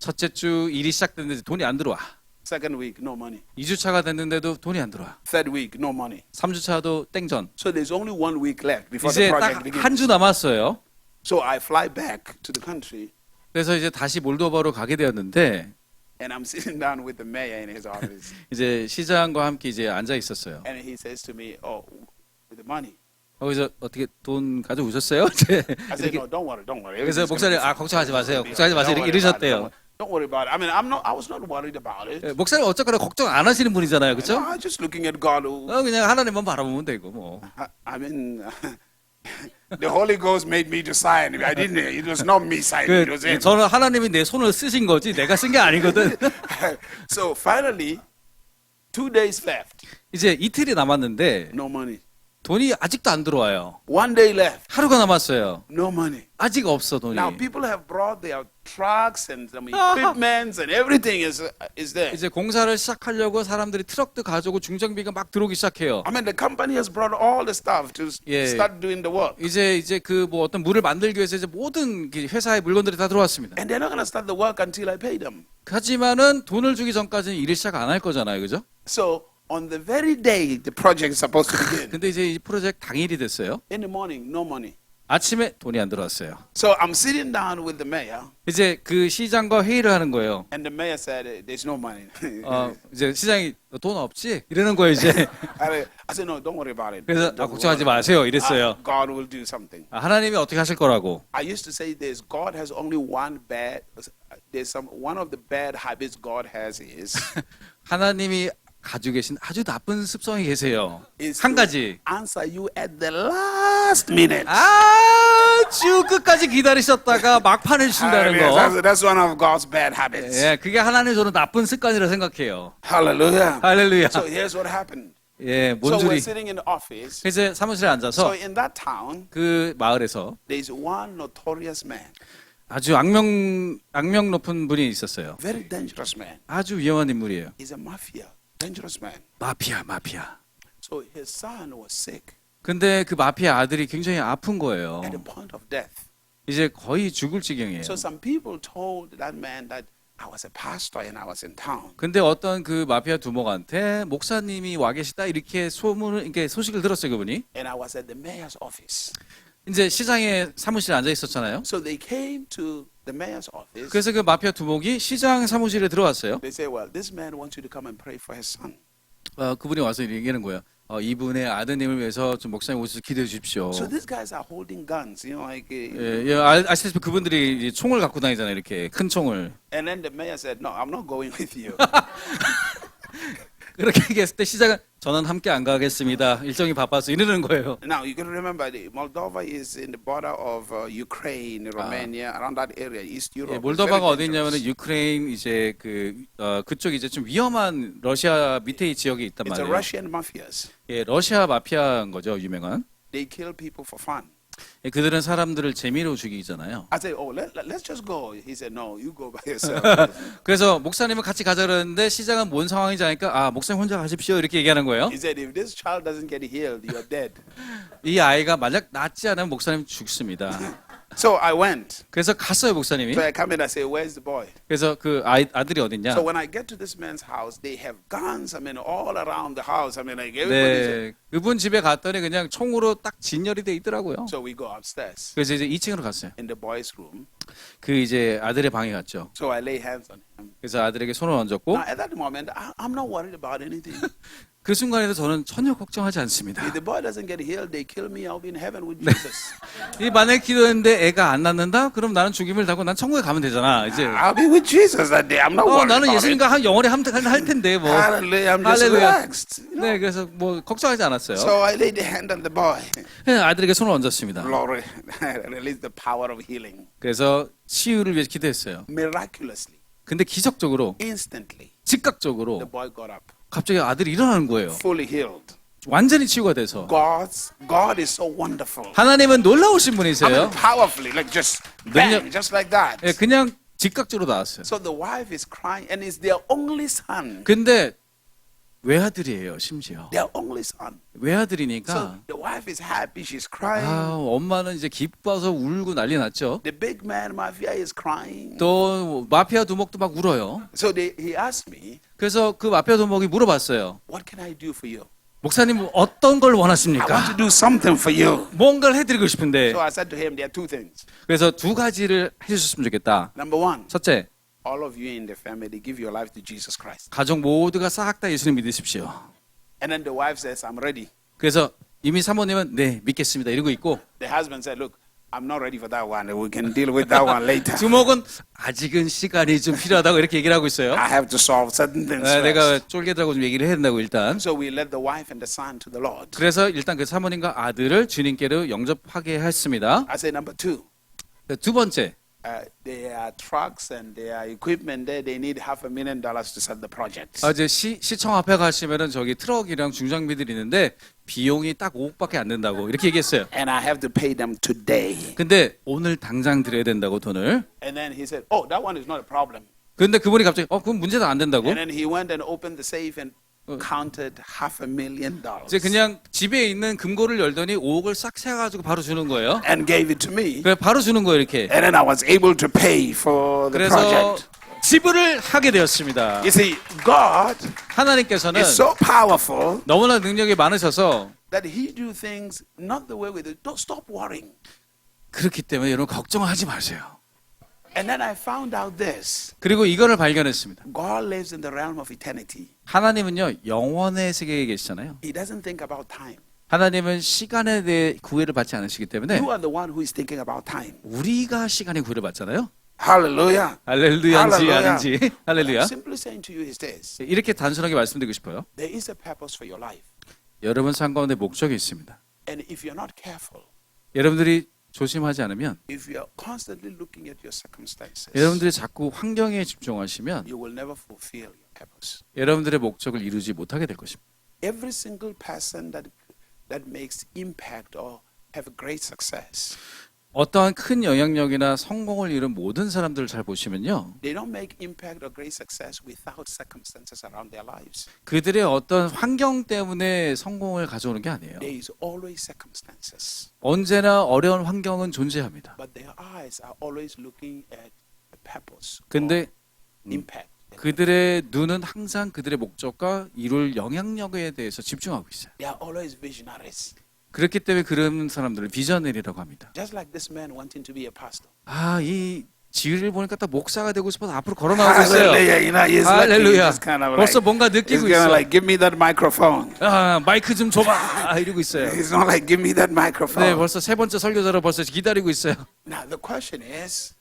첫째 주 일이 시작됐는데 돈이 안 들어와. Second week, no money. 2주차가 됐는데도 돈이 안 들어와. Third week, no money. 3주차도 땡전. So there's only 1 week left before the 이제 project 딱 begins. 한 주 남았어요. So I fly back to the country, 그래서 이제 다시 몰도바로 가게 되었는데 and I'm sitting down with the mayor in his office, 이제 시장과 함께 이제 앉아 있었어요. and he says to me, "Oh, with the money." 거기서 어떻게 돈 가져오셨어요? I said, "No, don't worry." 그래서 Everything's 목사님 gonna be 걱정하지 마세요. fine. 걱정하지 마세요. Don't worry 이러셨대요. about it. Don't worry about it. I mean, I was not worried about it. 목사님 어쨌거나 걱정 안 하시는 분이잖아요, 그렇죠? I'm just looking at God. 그냥 하나님만 바라보면 되고 뭐. I mean, the Holy Ghost made me to sign. I didn't. It was not me signing. It was him. 저는 하나님이 내 손을 쓰신 거지 내가 쓴 게 아니거든. So finally, 2 days left. 이제 이틀이 남았는데 No money. 돈이 아직도 안 들어와요. 1 day left. 하루가 남았어요. No money. 아직 없어 돈이. Now people have brought their trucks and some equipment and everything is there. 이제 공사를 시작하려고 사람들이 트럭도 가져오고 중정비가 막 들어오기 시작해요. I mean, the company has brought all the stuff to Yeah. start doing the work, 이제 그 뭐 어떤 물을 만들기 위해서 이제 모든 그 회사의 물건들이 다 들어왔습니다. and they're not going to start the work until I pay them. 하지만은 돈을 주기 전까지는 일을 시작 안 할 거잖아요, 그죠? So on the very day the project is supposed to begin, 근데 이제 이 프로젝트 당일이 됐어요. in the morning, no money. 아침에 돈이 안 들어왔어요. So I'm sitting down with the mayor, 이제 그 시장과 회의를 하는 거예요. and the mayor said, "There's no money." 이제 시장이 돈 없지? 이러는 거예요, 이제. I said, "No, don't worry about it. 그래서 Don't 걱정하지 worry. 마세요, 이랬어요. God will do something." 하나님이 어떻게 하실 거라고. I used to say this: God has only one of the bad habits God has is 하나님이 가지고 계신 아주 나쁜 습성이 계세요. is 한 to 가지. answer you at the last minute. 아주 끝까지 기다리셨다가 막판에 주신다는 거. That's one of God's bad habits. 예, 그게 하나님 저는 나쁜 습관이라 생각해요. Hallelujah. 할렐루야. So here's what happened. 예, So 뭔 we're 줄이. sitting in the office. 그래서 사무실에 So 앉아서 in that town, 그 마을에서 there's one notorious man, 아주 악명 높은 분이 있었어요. very dangerous man. 아주 위험한 인물이에요. He's a mafia, dangerous man. 마피아. So his son was sick. 근데 그 마피아 아들이 굉장히 아픈 거예요. at the point of death. 이제 거의 죽을 지경이에요. So some people told that man that I was a pastor and I was in town. 근데 어떤 그 마피아 두목한테 목사님이 와 계시다 이렇게 이렇게 소식을 들었어요, 그분이. And I was at the mayor's office. 이제 시장의 사무실에 앉아 있었잖아요. So they came to the mayor's office. 그래서 그 마피아 두목이 시장 사무실에 들어왔어요. They say, well, this man wants you to come and pray for his son. 그분이 와서 얘기하는 거예요. 이분의 아드님을 위해서 좀 목사님 오셔서 기도해 주십시오. So these guys are holding guns, like. 예, 아시다시피 그분들이 총을 갖고 다니잖아요, 이렇게 큰 총을. And then the mayor said, no, I'm not going with you. 그렇게 얘기했을 때 시장은 저는 함께 안 가겠습니다. 일정이 바빠서 이러는 거예요. Now you got to remember, Moldova is in the border of Ukraine, Romania, around that area, East Europe. 예, It's 몰도바가 very 어디 있냐면은 dangerous. 유크레인 이제 그쪽 이제 좀 위험한 러시아 밑에 이 지역에 있단 It's a 말이에요. Russian mafias. 예, 러시아 마피아인 거죠, 유명한. They kill people for fun. 예, 그들은 사람들을 재미로 죽이잖아요. I said, oh, let's just go. He said, no, you go by yourself. 그래서 목사님은 같이 가자 그러는데 시장은 뭔 상황인지 아니까 목사님 혼자 가십시오 이렇게 얘기하는 거예요. He said, if this child doesn't get healed, you're dead. 이 아이가 만약 낫지 않으면 목사님 죽습니다. So I went. 그래서 갔어요 목사님이. So I come in, I say, where's the boy? 그래서 그 아들이 어딨냐? So when I get to this man's house, they have guns. I mean, all around the house. I mean, like everybody's. 네, 그분 집에 갔더니 그냥 총으로 딱 진열이 돼 있더라고요. So we go upstairs 그래서 이제 2층으로 갔어요. in the boy's room. 그 이제 아들의 방에 갔죠. So I lay hands on him. 그래서 아들에게 손을 얹었고 Now, at that moment, I'm not worried about anything. 그 순간에도 저는 전혀 걱정하지 않습니다. If the boy doesn't get healed, they kill me. I'll be in heaven with Jesus. 이 만약 기도했는데 애가 안 낫는다? 그럼 나는 죽임을 당하고 난 천국에 가면 되잖아. 이제 I'll be with Jesus that day. I'm not worried 나는 about it. 예수님과 영원히 할 텐데 뭐. Hallelujah. I'm just 할렐루야. relaxed. You know? 네, 그래서 뭐 걱정하지 않았어요. So I laid the hand on the boy. 그냥 아들에게 손을 얹었습니다. Glory. Release the power of healing. 그래서 치유를 위해서 기도했어요. Miraculously, 근데 기적적으로 instantly, the 즉각적으로 boy got up, 갑자기 아들이 일어나는 거예요. fully healed. 완전히 치유가 돼서. God is so wonderful. 하나님은 놀라우신 I 분이세요. mean, powerfully, like just bang, just like that. 예, 그냥 즉각적으로 나왔어요. So the wife is crying, and it's their only son. 근데 외아들이에요, 심지어. Their only son. So 외아들이니까 the wife is happy, she's crying. 엄마는 이제 기뻐서 울고 난리 났죠. The big man mafia is crying. 또 마피아 두목도 막 울어요. So he asked me, 그래서 그 마피아 두목이 물어봤어요. what can I do for you? 목사님 어떤 걸 I want 원하십니까? to do something for you. 뭔가를 해드리고 싶은데 So I said to him, there are two things. 그래서 두 가지를 해주셨으면 좋겠다. Number one, 첫째, all of you in the family give your life to Jesus Christ. 가족 모두가 싹 다 예수님 믿으십시오. And then the wife says, I'm ready. 그래서 이미 사모님은 네 믿겠습니다 이러고 있고 The husband said, look, I'm not ready for that one. We can deal with that one later. 두목은 아직은 시간이 좀 필요하다고 이렇게 얘기를 하고 있어요. I have to solve certain things 내가 first. 쫄개들하고 좀 얘기를 해야 된다고 일단. So we led the wife and the son to the Lord. 그래서 일단 그 사모님과 아들을 주님께로 영접하게 했습니다. I say number two, 두 번째, their trucks and their equipment there, they need $500,000 to start the project. 이제 시청 앞에 가시면은 저기 트럭이랑 중장비들이 있는데 비용이 딱 5억밖에 안 된다고 이렇게 얘기했어요. And I have to pay them today. 근데 오늘 당장 드려야 된다고 돈을. And then he said, oh, that one is not a problem. 근데 그분이 갑자기 그건 문제도 안 된다고. And then he went and opened the safe and counted $500,000 이제 그냥 집에 있는 금고를 열더니 5억을 싹 세가지고 바로 주는 거예요. and gave it to me. 그래 바로 주는 거예요 이렇게. And then I was able to pay for the 그래서 project. 지불을 하게 되었습니다. You see, God 하나님께서는 is so powerful 너무나 능력이 많으셔서 that He do things not the way we do. Don't stop worrying. 그렇기 때문에 여러분 걱정하지 마세요. And then I found out this. 그리고 이거를 발견했습니다. God lives in the realm of eternity. 하나님은요 영원의 세계에 계시잖아요. He doesn't think about time. 하나님은 시간에 대해 구애를 받지 않으시기 때문에 You are the one who is thinking about time. 우리가 시간에 구애를 받잖아요. Hallelujah. 할렐루야인지 할렐루야. 아닌지 What 할렐루야. I'm simply saying to you is this. 이렇게 단순하게 말씀드리고 싶어요. There is a purpose for your life. 여러분 삶 가운데 목적이 있습니다. And if you're not careful, 여러분들이 조심하지 않으면 if you're constantly looking at your circumstances, 여러분들이 자꾸 환경에 집중하시면 you will never fulfill your purpose. 여러분들의 목적을 이루지 못하게 될 것입니다. Every single person that makes impact or have great success, 어떠한 큰 영향력이나 성공을 이룬 모든 사람들을 잘 보시면요. They don't make impact or great success without circumstances around their lives. 그들의 어떤 환경 때문에 성공을 가져오는 게 아니에요. There is always circumstances, 언제나 어려운 환경은 존재합니다. but their eyes are always looking at the purpose 근데 or impact. 그들의 눈은 항상 그들의 목적과 이룰 영향력에 대해서 집중하고 있어요. They are always visionaries. 그렇기 때문에 그런 사람들을 비저너리라고 합니다. Just like this man wanting to be a pastor. 이 지휘를 보니까 딱 목사가 되고 싶어서 앞으로 걸어 나오고 있어요. Hallelujah. You know, he's like, he's 할렐루야. just kind of 벌써 like, 뭔가 he's 느끼고 kind of 있어. like, give me that microphone. 마이크 좀 줘봐. 이러고 있어요. He's not like, give me that 네, microphone. 벌써 세 번째 설교자로 벌써 기다리고 있어요. Now the question is,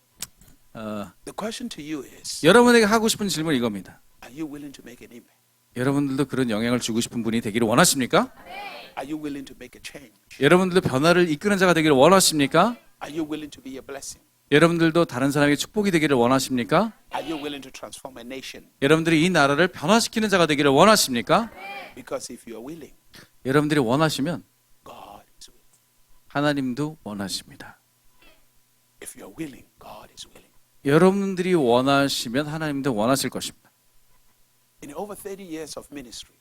the question to you is, 여러분에게 하고 싶은 질문 이겁니다. are you willing to make an impact? 여러분들도 그런 영향을 주고 싶은 분이 되기를 원하십니까? Are you willing to make a change? 여러분들도 변화를 이끄는 자가 되기를 원하십니까? Are you willing to be a blessing? 여러분들도 다른 사람에게 축복이 되기를 원하십니까? Are you willing to transform a nation? 여러분들이 이 나라를 변화시키는 자가 되기를 원하십니까? Because if you are willing, 여러분들이 원하시면 God is willing. 하나님도 원하십니다. If you are willing, God is willing. 여러분들이 원하시면 하나님도 원하실 것입니다. In over 30 years of ministry,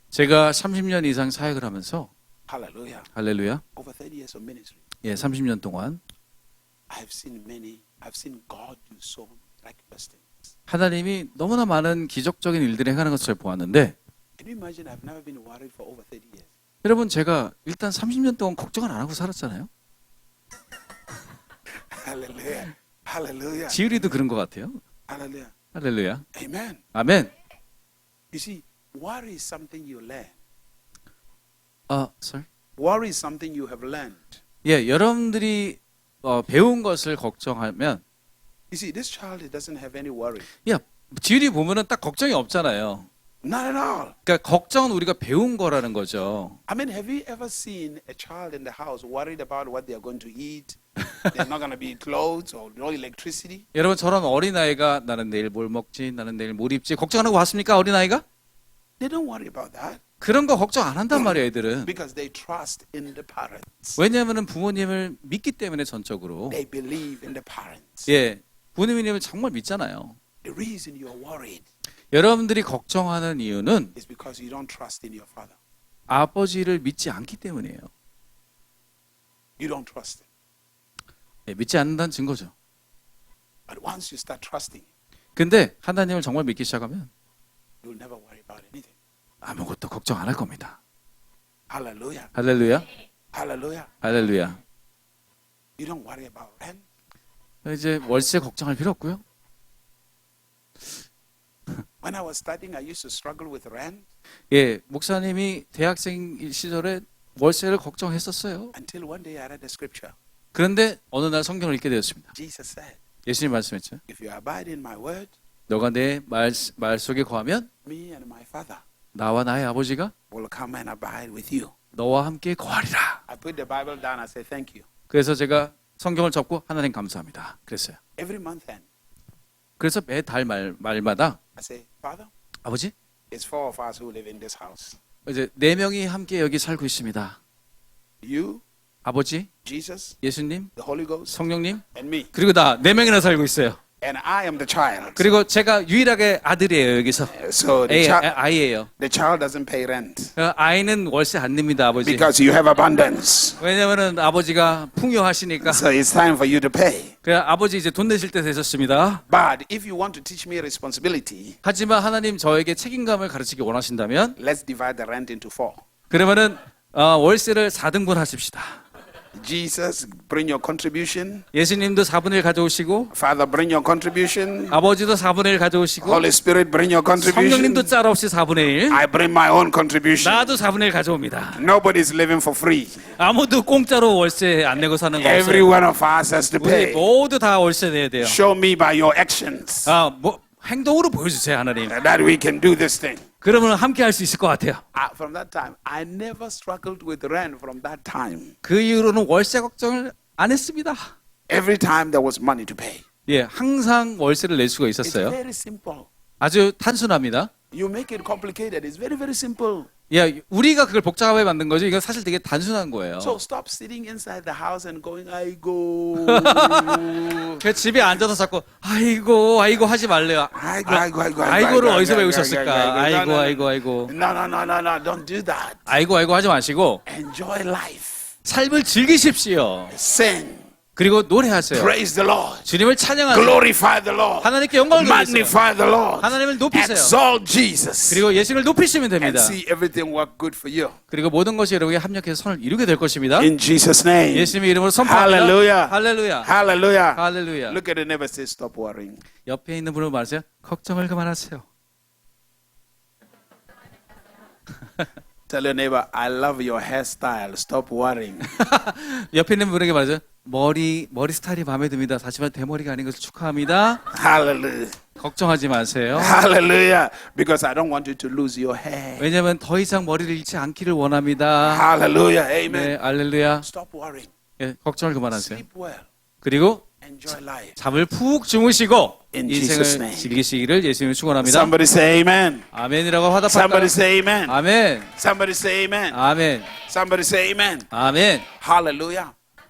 제가 30년 이상 사역을 하면서 hallelujah, 할렐루야. over 30 years of ministry, 30년 동안 I've seen God do so miraculous things. 하나님이 너무나 많은 기적적인 일들을 행하는 것을 보았는데 Can you imagine I've never been worried for over 30 years? 여러분 제가 일단 30년 동안 걱정을 안 하고 살았잖아요. Hallelujah. Hallelujah. 지율이도 그런 것 같아요. Hallelujah. 할렐루야. Amen. 아멘. You see, worry is something you learn. sorry. Worry is something you have learned. 여러분들이 배운 것을 걱정하면 You see, this child he doesn't have any worry. 지율이 보면은 딱 걱정이 없잖아요. Not at all. 그러니까 걱정은 우리가 배운 거라는 거죠. I mean, have you ever seen a child in the house worried about what they are going to eat? There's not going to be clothes or no electricity. 여러분 저런 어린아이가 나는 내일 뭘 먹지? 나는 내일 뭘 입지? 걱정하고 왔습니까? 어린아이가? They don't worry about that 그런 거 걱정 안 한단 말이에요, 애들은. because they trust in the parents. 왜냐하면 부모님을 믿기 때문에 전적으로. They believe in the parents. 부모님을 정말 믿잖아요. The reason you're worried 여러분들이 걱정하는 이유는 is because you don't trust in your father. 아버지를 믿지 않기 때문이에요. You don't trust him. 믿지 않는다는 증거죠. But once you start trusting him, 근데 하나님을 정말 믿기 시작하면 you'll never worry about anything. 아무것도 걱정 안 할 겁니다. Hallelujah. 할렐루야. Hallelujah. 할렐루야. You don't worry about rent. 이제 월세 걱정할 필요 없고요. When I was studying, I used to struggle with rent 목사님이 대학생 시절에 월세를 걱정했었어요. until one day I read the scripture. 그런데 어느 날 성경을 읽게 되었습니다. Jesus said, 예수님 말씀했죠. if you abide in my word, 너가 내 말 속에 거하면 me and my father 나와 나의 아버지가 will come and abide with you. 너와 함께 거하리라. I put the Bible down. I said, thank you. 그래서 제가 성경을 접고 하나님 감사합니다. 그랬어요. Every month end, 그래서 매달 말마다 I say, Father, 아버지 it's 4 of us who live in this house. 이제 4명이 함께 여기 살고 있습니다. You, 아버지, Jesus, 예수님, the Holy Ghost, 성령님, and me. 그리고 나 4명이나 살고 있어요. And I am the child. 그리고 제가 유일하게 아들이에요, 여기서. So the 아이예요. child doesn't pay rent 아이는 월세 안 냅니다, 아버지. because you have abundance. 왜냐면은 아버지가 풍요하시니까. So it's time for you to pay. 그래 아버지 이제 돈 내실 때 되셨습니다. But if you want to teach me responsibility, 하지만 하나님 저에게 책임감을 가르치기 원하신다면 let's divide the rent into 4. 그러면은 월세를 4등분 하십시다. Jesus, bring your contribution. 예수님도 4분의 1 가져오시고 Father, bring your contribution. 아버지도 4분의 1 가져오시고 Holy Spirit, bring your contribution. 성령님도 짤 없이 4분의 1 I bring my own contribution. 나도 4분의 1 가져옵니다. Nobody's living for free. 아무도 공짜로 월세 안 내고 사는 거 Every 없어요. one of us has to 우리 pay. 모두 다 월세 내야 돼요. Show me by your actions 행동으로 보여주세요 하나님. that we can do this thing. 그러면 함께 할 수 있을 것 같아요. From that time, I never struggled with rent from that time. 그 이후로는 월세 걱정을 안 했습니다. Every time there was money to pay. 항상 월세를 낼 수가 It's 있었어요. very simple. 아주 단순합니다. You make it complicated. It's very, very simple. 야, 우리가 그걸 복잡하게 만든 거죠. 이건 사실 되게 단순한 거예요. So stop sitting inside the house and going, 아이고. 그 집에 앉아서 자꾸 아이고 아이고 하지 말래요. 아이고를 어디서 배우셨을까? 아이고. No, don't do that. 아이고 하지 마시고 Enjoy life. 삶을 즐기십시오. Sing. 그리고 노래하세요. Praise the Lord. 주님을 찬양하세요. Glorify the Lord. 하나님께 영광을 돌리세요. Magnify the Lord. 하나님을 높이세요. Exalt Jesus. 그리고 예수를 높이시면 And 됩니다. see everything work good for you. 그리고 모든 것이 여러분에게 합력해서 선을 이루게 될 것입니다. In Jesus' name. 예수님의 이름으로 선포합니다. Hallelujah. 할렐루야. Hallelujah. 할렐루야. Look at the neighbor, say, stop worrying. 옆에 있는 분을 말하세요. 걱정을 그만하세요. Tell your neighbor, I love your hairstyle. Stop worrying. 옆에 있는 분에게 말하세요. 머리 스타일이 마음에 듭니다. 하지만 대머리가 아닌 것을 축하합니다. Hallelujah. 걱정하지 마세요. Hallelujah. Because I don't want you to lose your hair. 왜냐하면 더 이상 머리를 잃지 않기를 원합니다. Hallelujah. Amen. 네, 할렐루야. Stop worrying. 예, 걱정을 그만하세요. Sleep well. 그리고 Enjoy life. 잠을 푹 주무시고 In Jesus' 인생을 name. 즐기시기를 예수님을 축원합니다. Somebody say amen. 아멘이라고 화답할까요? Somebody say amen. 아멘. Somebody say amen. 아멘. Somebody say amen. 아멘. Hallelujah.